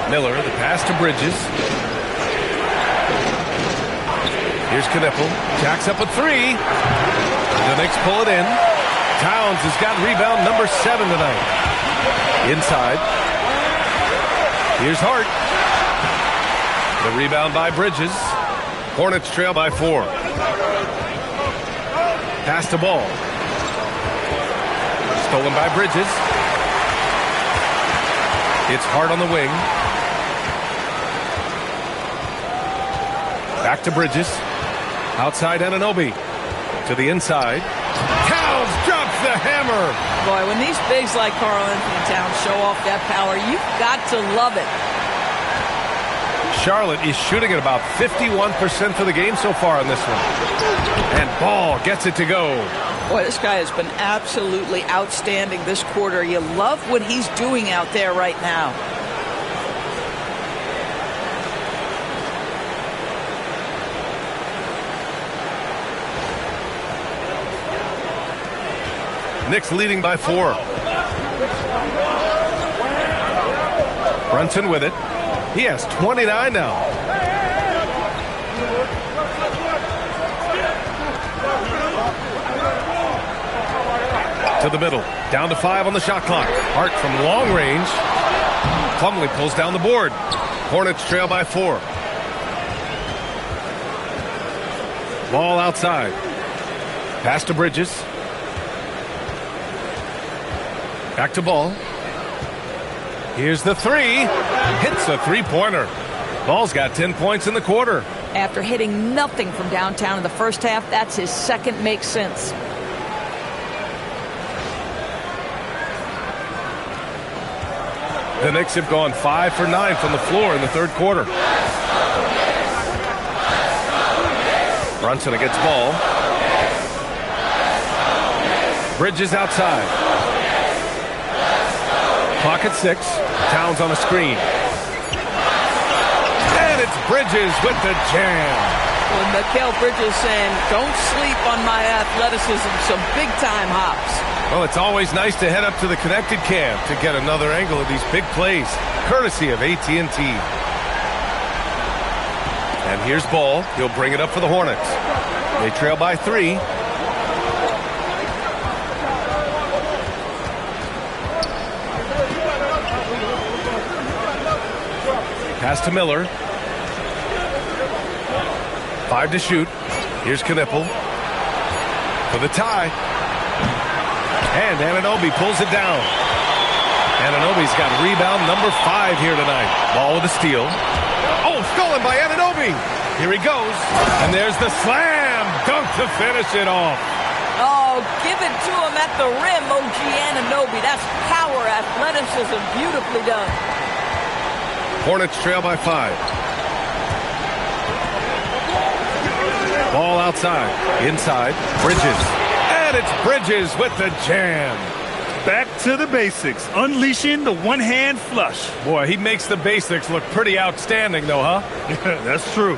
Miller, the pass to Bridges. Here's Knippel. Jacks up a 3. The Knicks pull it in. Towns has got rebound number 7 tonight. Inside. Here's Hart. The rebound by Bridges. Hornets trail by 4. Pass to Ball. Stolen by Bridges. It's Hart on the wing. Back to Bridges. Outside Anunoby. To the inside. Towns drops the hammer. Boy, when these bigs like Karl Anthony Towns show off that power, you've got to love it. Charlotte is shooting at about 51% for the game so far in this one. And Ball gets it to go. Boy, this guy has been absolutely outstanding this quarter. You love what he's doing out there right now. Knicks leading by 4. Brunson with it. He has 29 now. To the middle. Down to 5 on the shot clock. Hart from long range. Plumlee pulls down the board. Hornets trail by 4. Ball outside. Pass to Bridges. Back to Ball. Here's the 3. Hits a 3-pointer. Ball's got 10 points in the quarter. After hitting nothing from downtown in the first half, that's his second make since. The Knicks have gone 5 for 9 from the floor in the third quarter. Brunson against Ball. Bridges outside. Clock at 6. Towns on a screen. And it's Bridges with the jam. Well, Mikal Bridges saying, don't sleep on my athleticism, some big-time hops. Well, it's always nice to head up to the connected cam to get another angle of these big plays, courtesy of AT&T. And here's Ball. He'll bring it up for the Hornets. They trail by 3. Pass to Miller. 5 to shoot. Here's Knipple for the tie. And Anunoby pulls it down. Anunoby's got rebound number 5 here tonight. Ball with a steal. Oh, stolen by Anunoby. Here he goes. And there's the slam dunk to finish it off. Oh, give it to him at the rim, OG Anunoby. That's power, athleticism, beautifully done. Hornets trail by 5. Ball outside. Inside. Bridges. And it's Bridges with the jam. Back to the basics, unleashing the one-hand flush. Boy, he makes the basics look pretty outstanding, though, huh? That's true.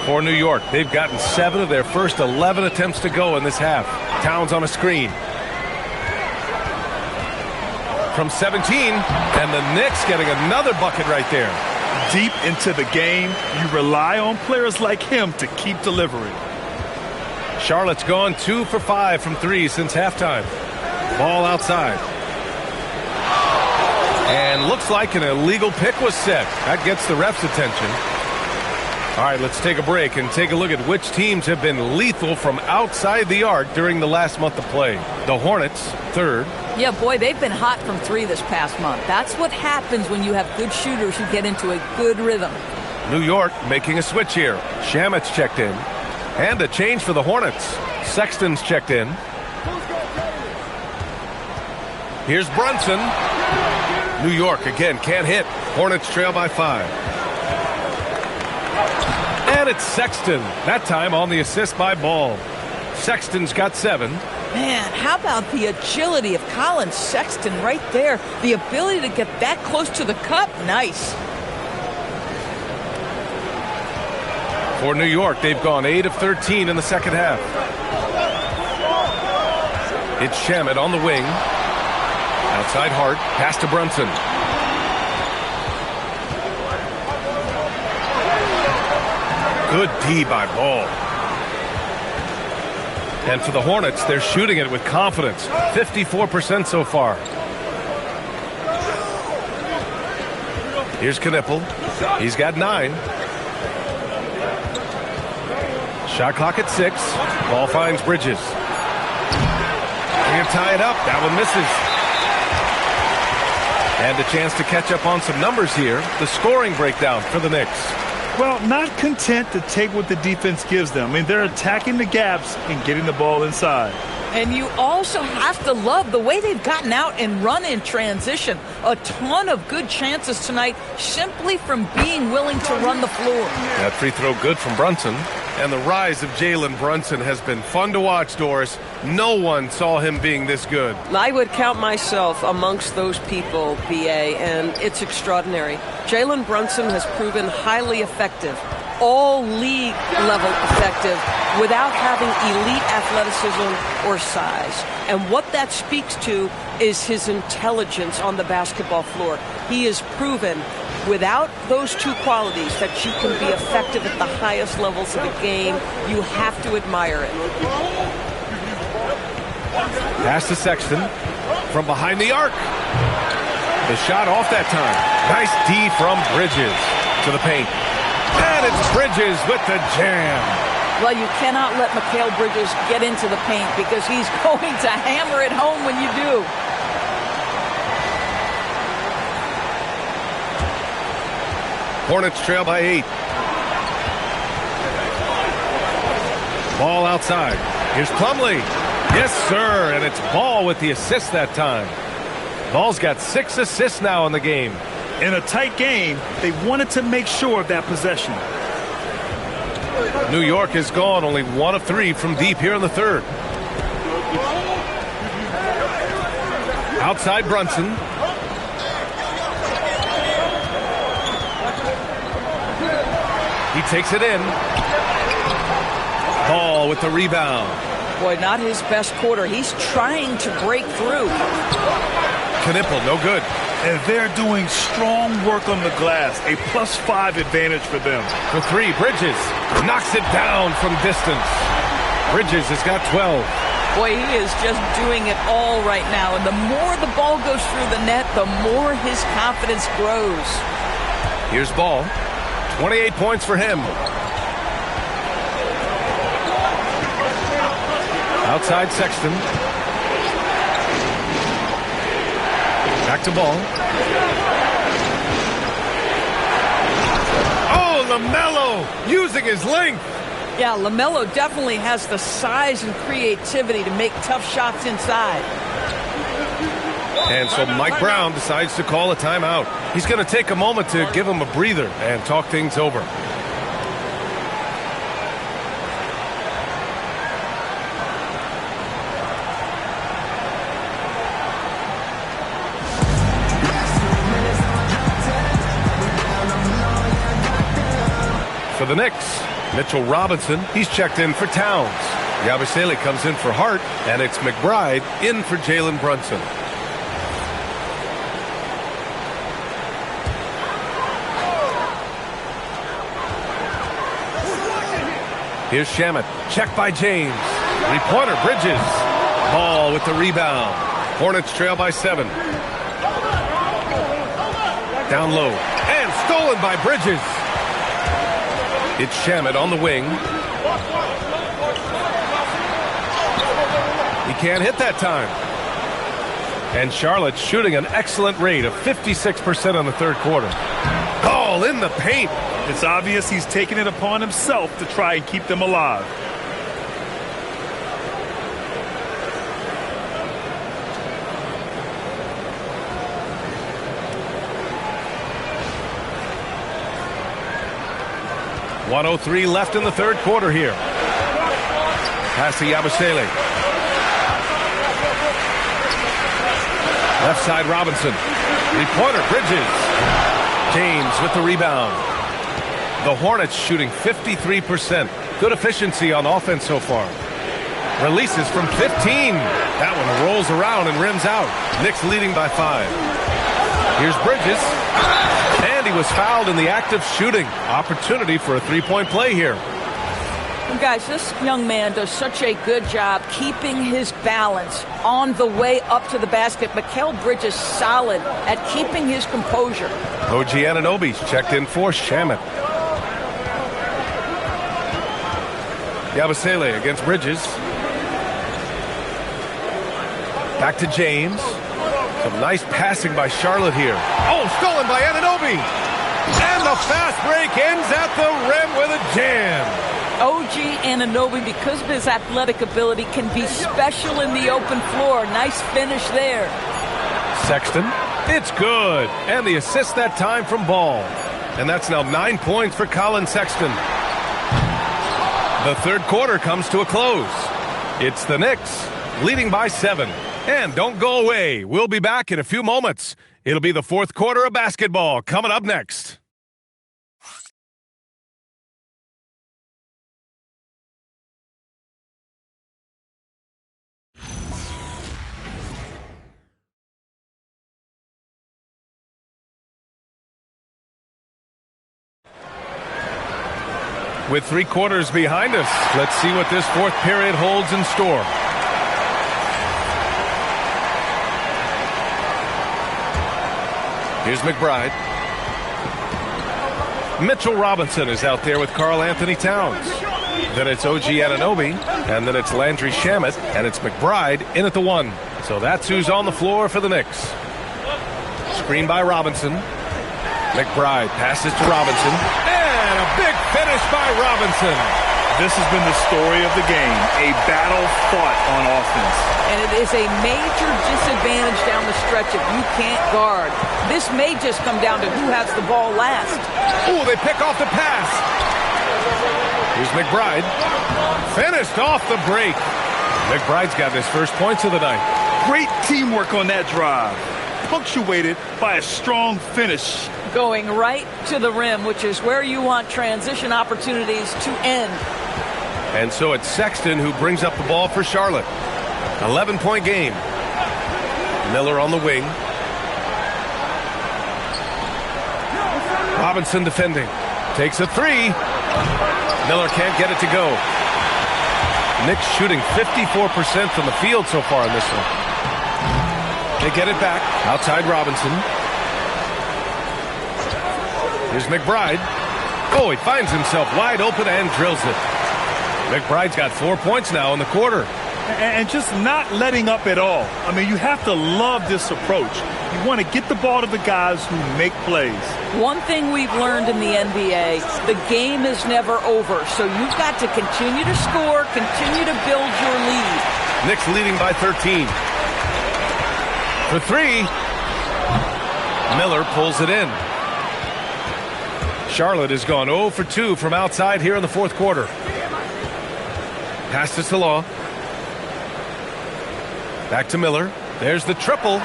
For New York, they've gotten 7 of their first 11 attempts to go in this half. Towns on a screen. From 17, and the Knicks getting another bucket right there. Deep into the game, you rely on players like him to keep delivering. Charlotte's gone 2 for 5 from 3 since halftime. Ball outside. And looks like an illegal pick was set. That gets the ref's attention. All right, let's take a break and take a look at which teams have been lethal from outside the arc during the last month of play. The Hornets, 3rd. Yeah, boy, they've been hot from 3 this past month. That's what happens when you have good shooters who get into a good rhythm. New York making a switch here. Shamit's checked in. And a change for the Hornets. Sexton's checked in. Here's Brunson. New York again can't hit. Hornets trail by 5. And it's Sexton. That time on the assist by Ball. Sexton's got 7. Man, how about the agility of Colin Sexton right there? The ability to get that close to the cup. Nice. For New York, they've gone 8 of 13 in the second half. It's Shamit on the wing. Outside Hart. Pass to Brunson. Good D by Ball. And for the Hornets, they're shooting it with confidence. 54% so far. Here's Knipple. He's got 9. Shot clock at 6. Ball finds Bridges. They're going to tie it up. That one misses. And a chance to catch up on some numbers here. The scoring breakdown for the Knicks. Well, not content to take what the defense gives them. I mean, they're attacking the gaps and getting the ball inside. And you also have to love the way they've gotten out and run in transition. A ton of good chances tonight simply from being willing to run the floor. That free throw good from Brunson. And the rise of Jalen Brunson has been fun to watch, Doris. No one saw him being this good. I would count myself amongst those people, BA, and it's extraordinary. Jalen Brunson has proven highly effective, all league level effective, without having elite athleticism or size. And what that speaks to is his intelligence on the basketball floor. He has proven without those two qualities that you can be effective at the highest levels of the game. You have to admire it. Pass to Sexton from behind the arc. The shot off that time. Nice D from Bridges to the paint. And it's Bridges with the jam. Well, you cannot let Mikal Bridges get into the paint because he's going to hammer it home when you do. Hornets trail by 8. Ball outside. Here's Plumlee. Yes, sir. And it's Ball with the assist that time. Ball's got 6 assists now in the game. In a tight game, they wanted to make sure of that possession. New York has gone only 1 of 3 from deep here in the third. Outside Brunson. He takes it in. Ball with the rebound. Boy, not his best quarter. He's trying to break through. Knipple, no good. And they're doing strong work on the glass. A +5 advantage for them. For three, Bridges knocks it down from distance. Bridges has got 12. Boy, he is just doing it all right now. And the more the ball goes through the net, the more his confidence grows. Here's Ball. 28 points for him. Outside Sexton. Back to Ball. Oh, LaMelo using his length. Yeah, LaMelo definitely has the size and creativity to make tough shots inside. And so Mike Brown decides to call a timeout. He's going to take a moment to give him a breather and talk things over. For the Knicks, Mitchell Robinson, he's checked in for Towns. Yabusele comes in for Hart, and it's McBride in for Jalen Brunson. Here's Shamet, checked by James. Three-pointer, Bridges. Ball with the rebound. Hornets trail by 7. Down low, and stolen by Bridges. It's Shamet on the wing. He can't hit that time. And Charlotte's shooting an excellent rate of 56% on the third quarter. Ball in the paint. It's obvious he's taking it upon himself to try and keep them alive. .103 left in the third quarter here. Pass to Yabusele. Left side Robinson. Three-pointer Bridges. James with the rebound. The Hornets shooting 53%. Good efficiency on offense so far. Releases from 15. That one rolls around and rims out. Knicks leading by 5. Here's Bridges. And he was fouled in the act of shooting. Opportunity for a three-point play here. Well, guys, this young man does such a good job keeping his balance on the way up to the basket. Mikal Bridges solid at keeping his composure. OG Anunoby's checked in for Shamet. Yabusele against Bridges. Back to James. Some nice passing by Charlotte here. Oh, stolen by Anunoby. And the fast break ends at the rim with a jam. OG Anunoby, because of his athletic ability, can be special in the open floor. Nice finish there. Sexton, it's good. And the assist that time from Ball. And that's now 9 points for Colin Sexton. The third quarter comes to a close. It's the Knicks leading by 7. And don't go away. We'll be back in a few moments. It'll be the fourth quarter of basketball coming up next. With 3 quarters behind us, let's see what this fourth period holds in store. Here's McBride. Mitchell Robinson is out there with Karl Anthony Towns. Then it's OG Anunoby, and then it's Landry Shamet, and it's McBride in at the 1. So that's who's on the floor for the Knicks. Screen by Robinson. McBride passes to Robinson. And a big finish by Robinson. This has been the story of the game, a battle fought on offense. And it is a major disadvantage down the stretch if you can't guard. This may just come down to who has the ball last. Oh, they pick off the pass. Here's McBride. Finished off the break. McBride's got his first points of the night. Great teamwork on that drive, punctuated by a strong finish. Going right to the rim, which is where you want transition opportunities to end. And so it's Sexton who brings up the ball for Charlotte. 11-point game. Miller on the wing. Robinson defending. Takes a three. Miller can't get it to go. Knicks shooting 54% from the field so far in this one. They get it back. Outside Robinson. Here's McBride. Oh, he finds himself wide open and drills it. McBride's got 4 points now in the quarter. And just not letting up at all. I mean, you have to love this approach. You want to get the ball to the guys who make plays. One thing we've learned in the NBA, the game is never over. So you've got to continue to score, continue to build your lead. Knicks leading by 13. For three. Miller pulls it in. Charlotte has gone 0 for 2 from outside here in the fourth quarter. Pass to Salah. Back to Miller. There's the triple.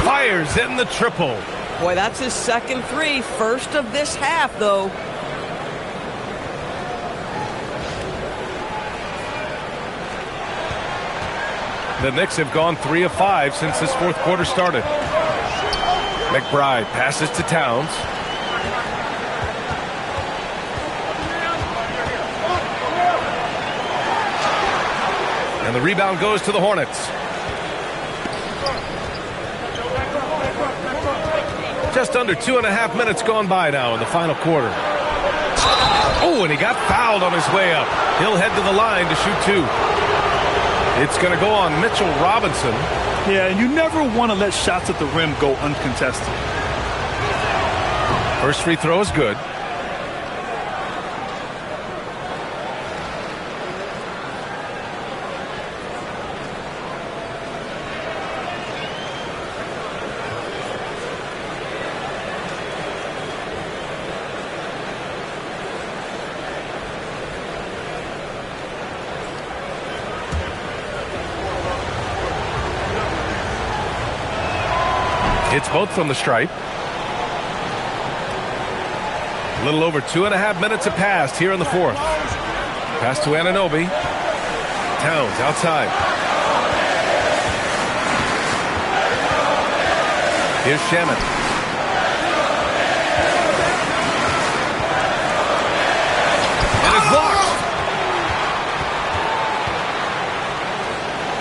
Fires in the triple. Boy, that's his second three. First of this half, though. The Knicks have gone 3 of 5 since this fourth quarter started. McBride passes to Towns. And the rebound goes to the Hornets. Just under 2.5 minutes gone by now in the final quarter. Oh, and he got fouled on his way up. He'll head to the line to shoot two. It's going to go on Mitchell Robinson. Yeah, and you never want to let shots at the rim go uncontested. First free throw is good. It's both from the stripe. A little over 2.5 minutes have passed here in the fourth. Pass to Anunoby. Towns outside. Here's Shaman. And it's blocked.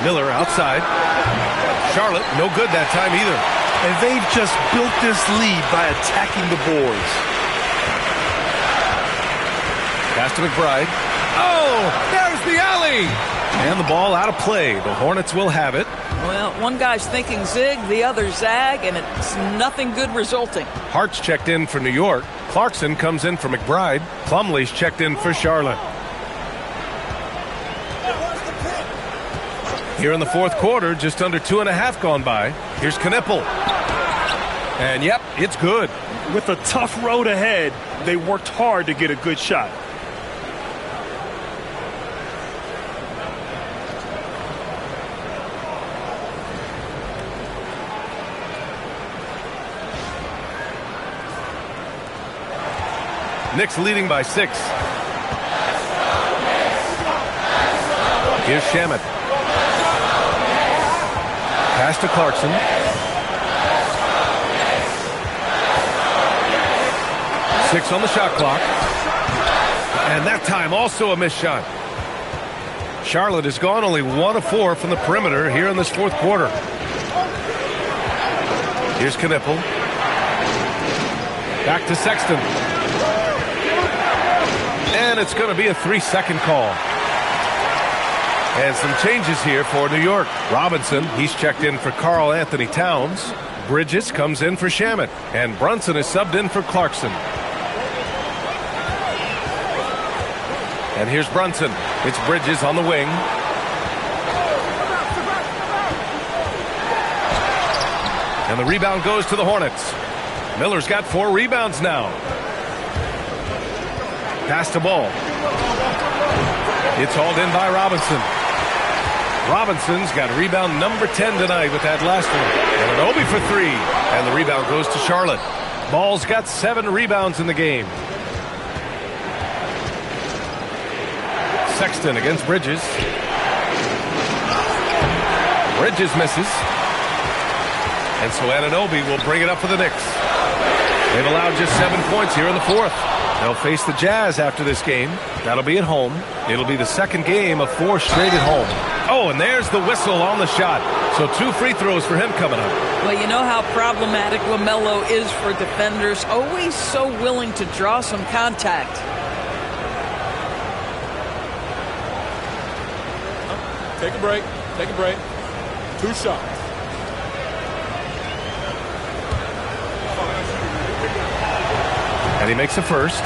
Miller outside. Charlotte, no good that time either. And they've just built this lead by attacking the boards. Pass to McBride. Oh, there's the alley. And the ball out of play. The Hornets will have it. Well, one guy's thinking zig, the other zag, and it's nothing good resulting. Hart's checked in for New York. Clarkson comes in for McBride. Plumlee's checked in for Charlotte. Here in the fourth quarter, just under 2.5 gone by. Here's Knippel. And yep, it's good. With a tough road ahead, they worked hard to get a good shot. Knicks leading by 6. Here's Shaman. Pass to Clarkson. Six on the shot clock. And that time also a missed shot. Charlotte has gone only 1 of 4 from the perimeter here in this fourth quarter. Here's Knippel. Back to Sexton. And it's going to be a 3-second call. And some changes here for New York. Robinson, he's checked in for Karl Anthony Towns. Bridges comes in for Shaman. And Brunson is subbed in for Clarkson. And here's Brunson. It's Bridges on the wing. And the rebound goes to the Hornets. Miller's got 4 rebounds now. Pass to Ball. It's hauled in by Robinson. Robinson's got rebound number 10 tonight with that last one. And an Obi for 3. And the rebound goes to Charlotte. Ball's got 7 rebounds in the game. Sexton against Bridges. Bridges misses. And so Anunoby will bring it up for the Knicks. They've allowed just 7 points here in the fourth. They'll face the Jazz after this game. That'll be at home. It'll be the second game of 4 straight at home. Oh, and there's the whistle on the shot. So 2 free throws for him coming up. Well, you know how problematic LaMelo is for defenders. Always so willing to draw some contact. Take a break. Take a break. 2 shots. And he makes the first.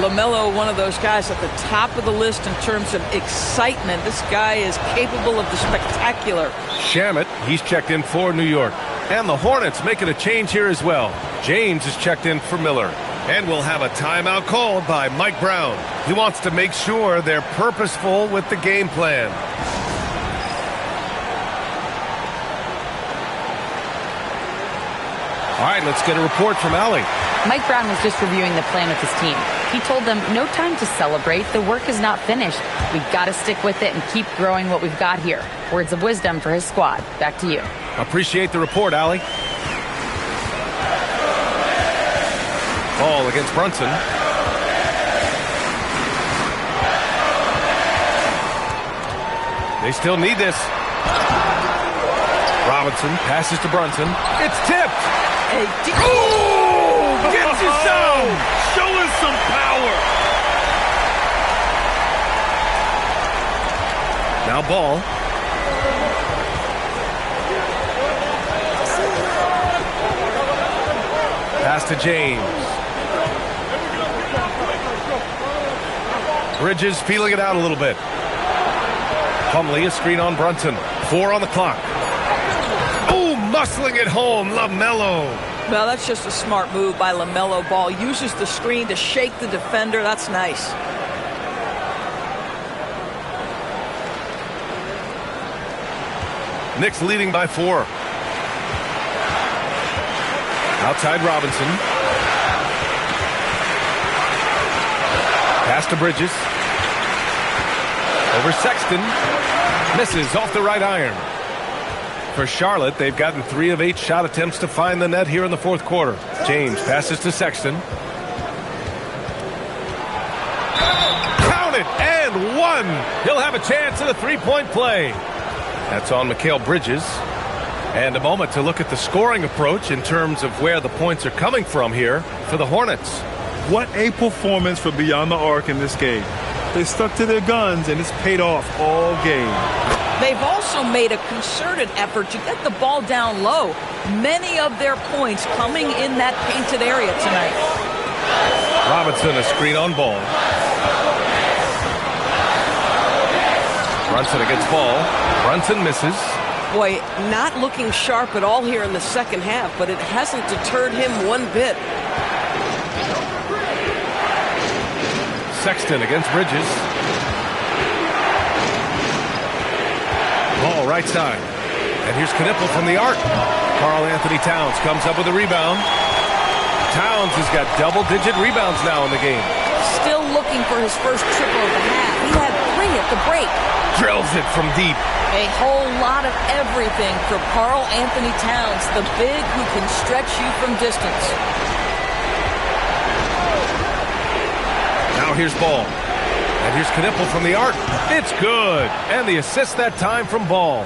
LaMelo, one of those guys at the top of the list in terms of excitement. This guy is capable of the spectacular. Shamet, he's checked in for New York. And the Hornets making a change here as well. James is checked in for Miller. And we'll have a timeout called by Mike Brown. He wants to make sure they're purposeful with the game plan. All right, let's get a report from Allie. Mike Brown was just reviewing the plan with his team. He told them, no time to celebrate. The work is not finished. We've got to stick with it and keep growing what we've got here. Words of wisdom for his squad. Back to you. Appreciate the report, Allie. Ball against Brunson. They still need this. Robinson passes to Brunson. It's tipped. Oh! Gets it down! Showing some power! Now Ball. Pass to James. Bridges feeling it out a little bit. Plumlee, a screen on Brunson. 4 on the clock. Oh, muscling it home, LaMelo. Well, that's just a smart move by LaMelo Ball. Uses the screen to shake the defender. That's nice. Knicks leading by 4. Outside Robinson. Pass to Bridges. Over Sexton. Misses off the right iron. For Charlotte, they've gotten 3 of 8 shot attempts to find the net here in the fourth quarter. James passes to Sexton. Count it, and 1. He'll have a chance at a 3-point play. That's on Mikal Bridges. And a moment to look at the scoring approach in terms of where the points are coming from here for the Hornets. What a performance for Beyond the Arc in this game. They stuck to their guns, and it's paid off all game. They've also made a concerted effort to get the ball down low. Many of their points coming in that painted area tonight. Robinson, a screen on Ball. Brunson against Ball. Brunson misses. Boy, not looking sharp at all here in the second half, but it hasn't deterred him one bit. Sexton against Bridges. Ball right side. And here's Knipple from the arc. Karl Anthony Towns comes up with a rebound. Towns has got double-digit rebounds now in the game. Still looking for his first triple of the half. He had 3 at the break. Drills it from deep. A whole lot of everything for Karl Anthony Towns, the big who can stretch you from distance. Now here's Ball. And here's Knipple from the arc. It's good. And the assist that time from Ball.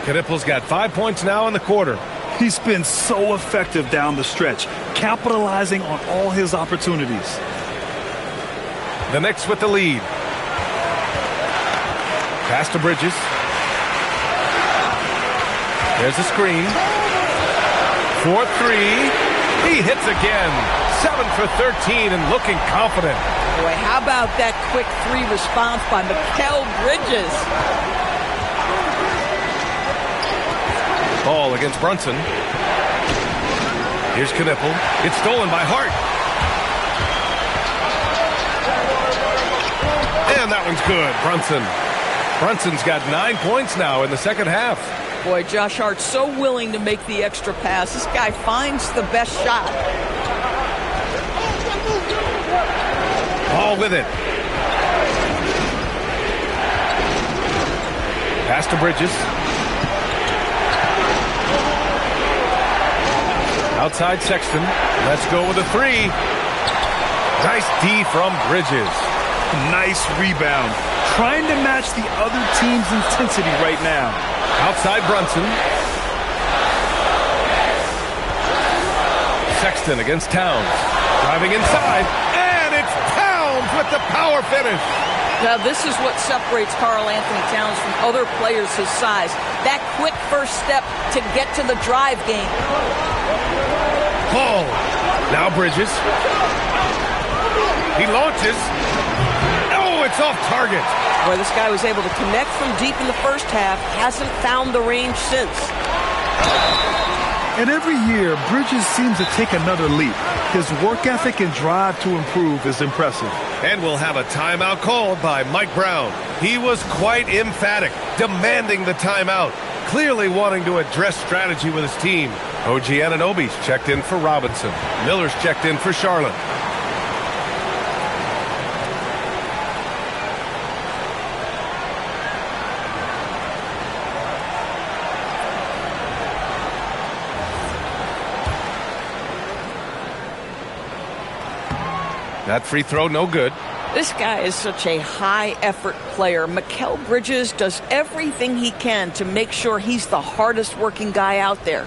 Knipple's got 5 points now in the quarter. He's been so effective down the stretch, capitalizing on all his opportunities. The Knicks with the lead. Pass to Bridges. There's a screen. 4-3. He hits again. 7 for 13 and looking confident. Boy, how about that quick 3 response by Mikal Bridges? Ball against Brunson. Here's Knipple. It's stolen by Hart. And that one's good. Brunson's got 9 points now in the second half. Boy, Josh Hart so willing to make the extra pass. This guy finds the best shot. Ball with it. Pass to Bridges. Outside Sexton. Let's go with a three. Nice D from Bridges. Nice rebound. Trying to match the other team's intensity right now. Outside Brunson. Sexton against Towns. Driving inside. And it's Towns with the power finish. Now, this is what separates Karl Anthony Towns from other players his size. That quick first step to get to the drive game. Ball. Now Bridges. He launches. Oh, it's off target. Boy, this guy was able to connect from deep in the first half. Hasn't found the range since. And every year, Bridges seems to take another leap. His work ethic and drive to improve is impressive. And we'll have a timeout called by Mike Brown. He was quite emphatic, demanding the timeout, clearly wanting to address strategy with his team. OG Anunoby's checked in for Robinson. Miller's checked in for Charlotte. That free throw, no good. This guy is such a high-effort player. Mikal Bridges does everything he can to make sure he's the hardest-working guy out there.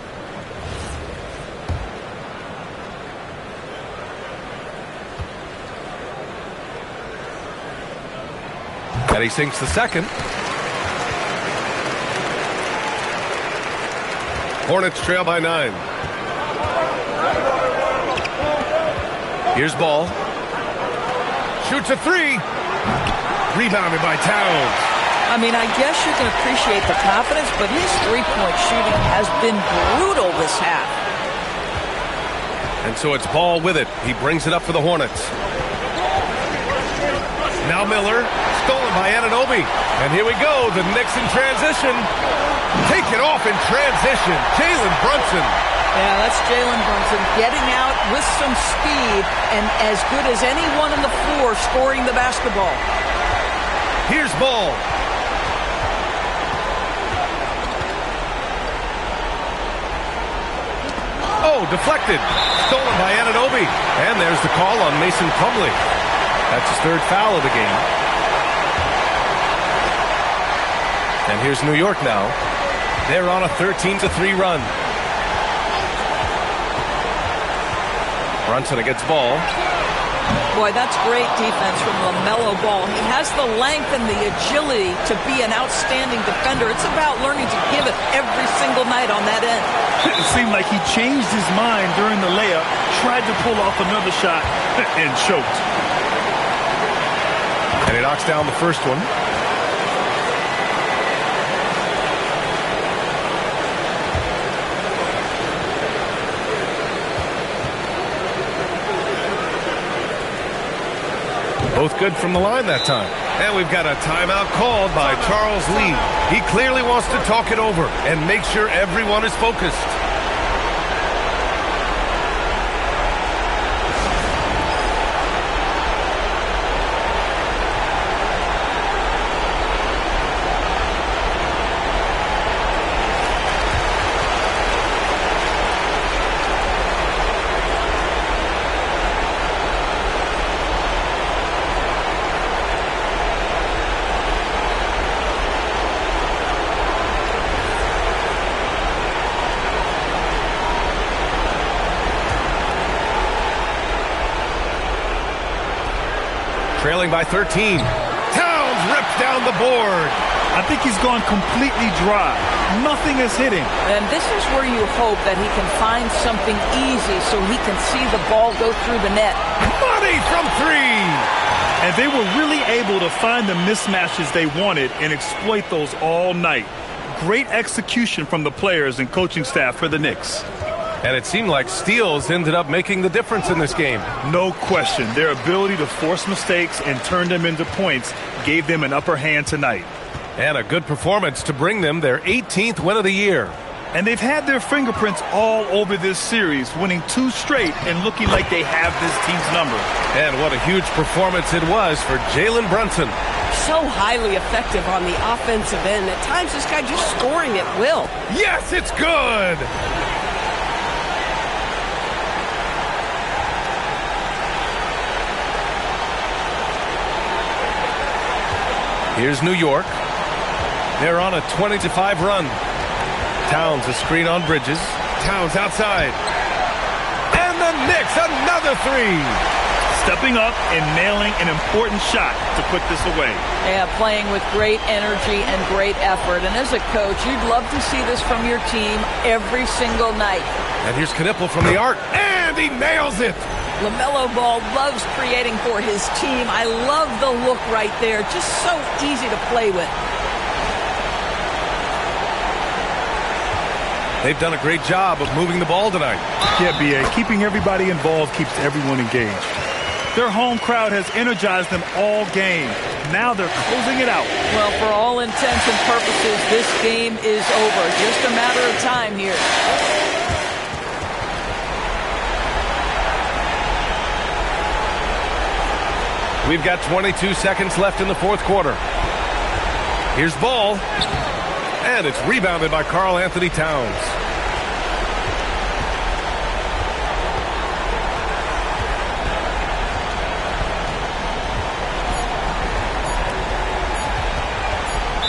And he sinks the second. Hornets trail by 9. Here's Ball. Shoots a three. Rebounded by Towns. I mean, I guess you can appreciate the confidence, but his three-point shooting has been brutal this half. And so it's Ball with it. He brings it up for the Hornets. Now Miller, stolen by Anunoby. And here we go, the Knicks in transition. Take it off in transition. Jalen Brunson. Yeah, that's Jalen Brunson getting out with some speed and as good as anyone on the floor scoring the basketball. Here's Ball. Oh, deflected. Stolen by Anunoby. And there's the call on Mason Plumlee. That's his third foul of the game. And here's New York now. They're on a 13-3 run. Brunson against Ball. Boy, that's great defense from LaMelo Ball. He has the length and the agility to be an outstanding defender. It's about learning to give it every single night on that end. It seemed like he changed his mind during the layup, tried to pull off another shot, and choked. And he knocks down the first one. Both good from the line that time. And we've got a timeout called by Charles Lee. He clearly wants to talk it over and make sure everyone is focused. Trailing by 13. Towns rips down the board. I think he's gone completely dry. Nothing is hitting. And this is where you hope that he can find something easy so he can see the ball go through the net. Money from three. And they were really able to find the mismatches they wanted and exploit those all night. Great execution from the players and coaching staff for the Knicks. And it seemed like steals ended up making the difference in this game. No question. Their ability to force mistakes and turn them into points gave them an upper hand tonight. And a good performance to bring them their 18th win of the year. And they've had their fingerprints all over this series, winning 2 straight and looking like they have this team's number. And what a huge performance it was for Jalen Brunson. So highly effective on the offensive end. At times, this guy just scoring at will. Yes, it's good! Here's New York. They're on a 20-5 run. Towns a screen on Bridges. Towns outside. And the Knicks, another 3. Stepping up and nailing an important shot to put this away. Yeah, playing with great energy and great effort. And as a coach, you'd love to see this from your team every single night. And here's Knippel from the arc. And he nails it. LaMelo Ball loves creating for his team. I love the look right there. Just so easy to play with. They've done a great job of moving the ball tonight. Yeah, B.A., keeping everybody involved keeps everyone engaged. Their home crowd has energized them all game. Now they're closing it out. Well, for all intents and purposes, this game is over. Just a matter of time here. We've got 22 seconds left in the 4th quarter. Here's Ball. And it's rebounded by Karl Anthony Towns.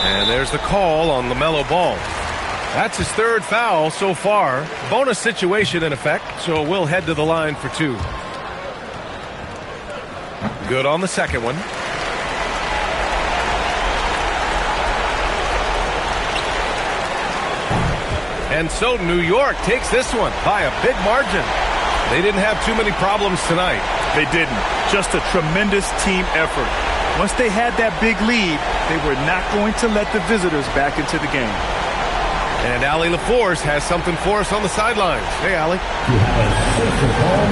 And there's the call on LaMelo Ball. That's his 3rd foul so far. Bonus situation in effect, so we'll head to the line for 2. Good on the 2nd one. And so New York takes this one by a big margin. They didn't have too many problems tonight. They didn't. Just a tremendous team effort. Once they had that big lead, they were not going to let the visitors back into the game. And Allie LaForce has something for us on the sidelines. Hey, Allie.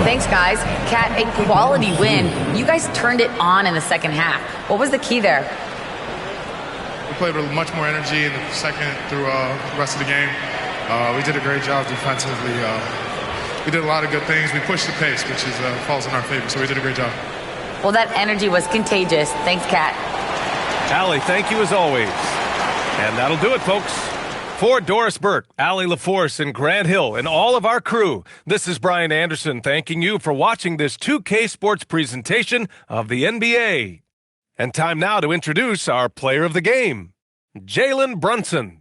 Thanks, guys. Kat, a quality win. You guys turned it on in the second half. What was the key there? We played with much more energy in the second through the rest of the game. We did a great job defensively. We did a lot of good things. We pushed the pace, which falls in our favor, so we did a great job. Well, that energy was contagious. Thanks, Kat. Allie, thank you as always. And that'll do it, folks. For Doris Burke, Allie LaForce, and Grant Hill, and all of our crew, this is Brian Anderson thanking you for watching this 2K Sports presentation of the NBA. And time now to introduce our player of the game, Jalen Brunson.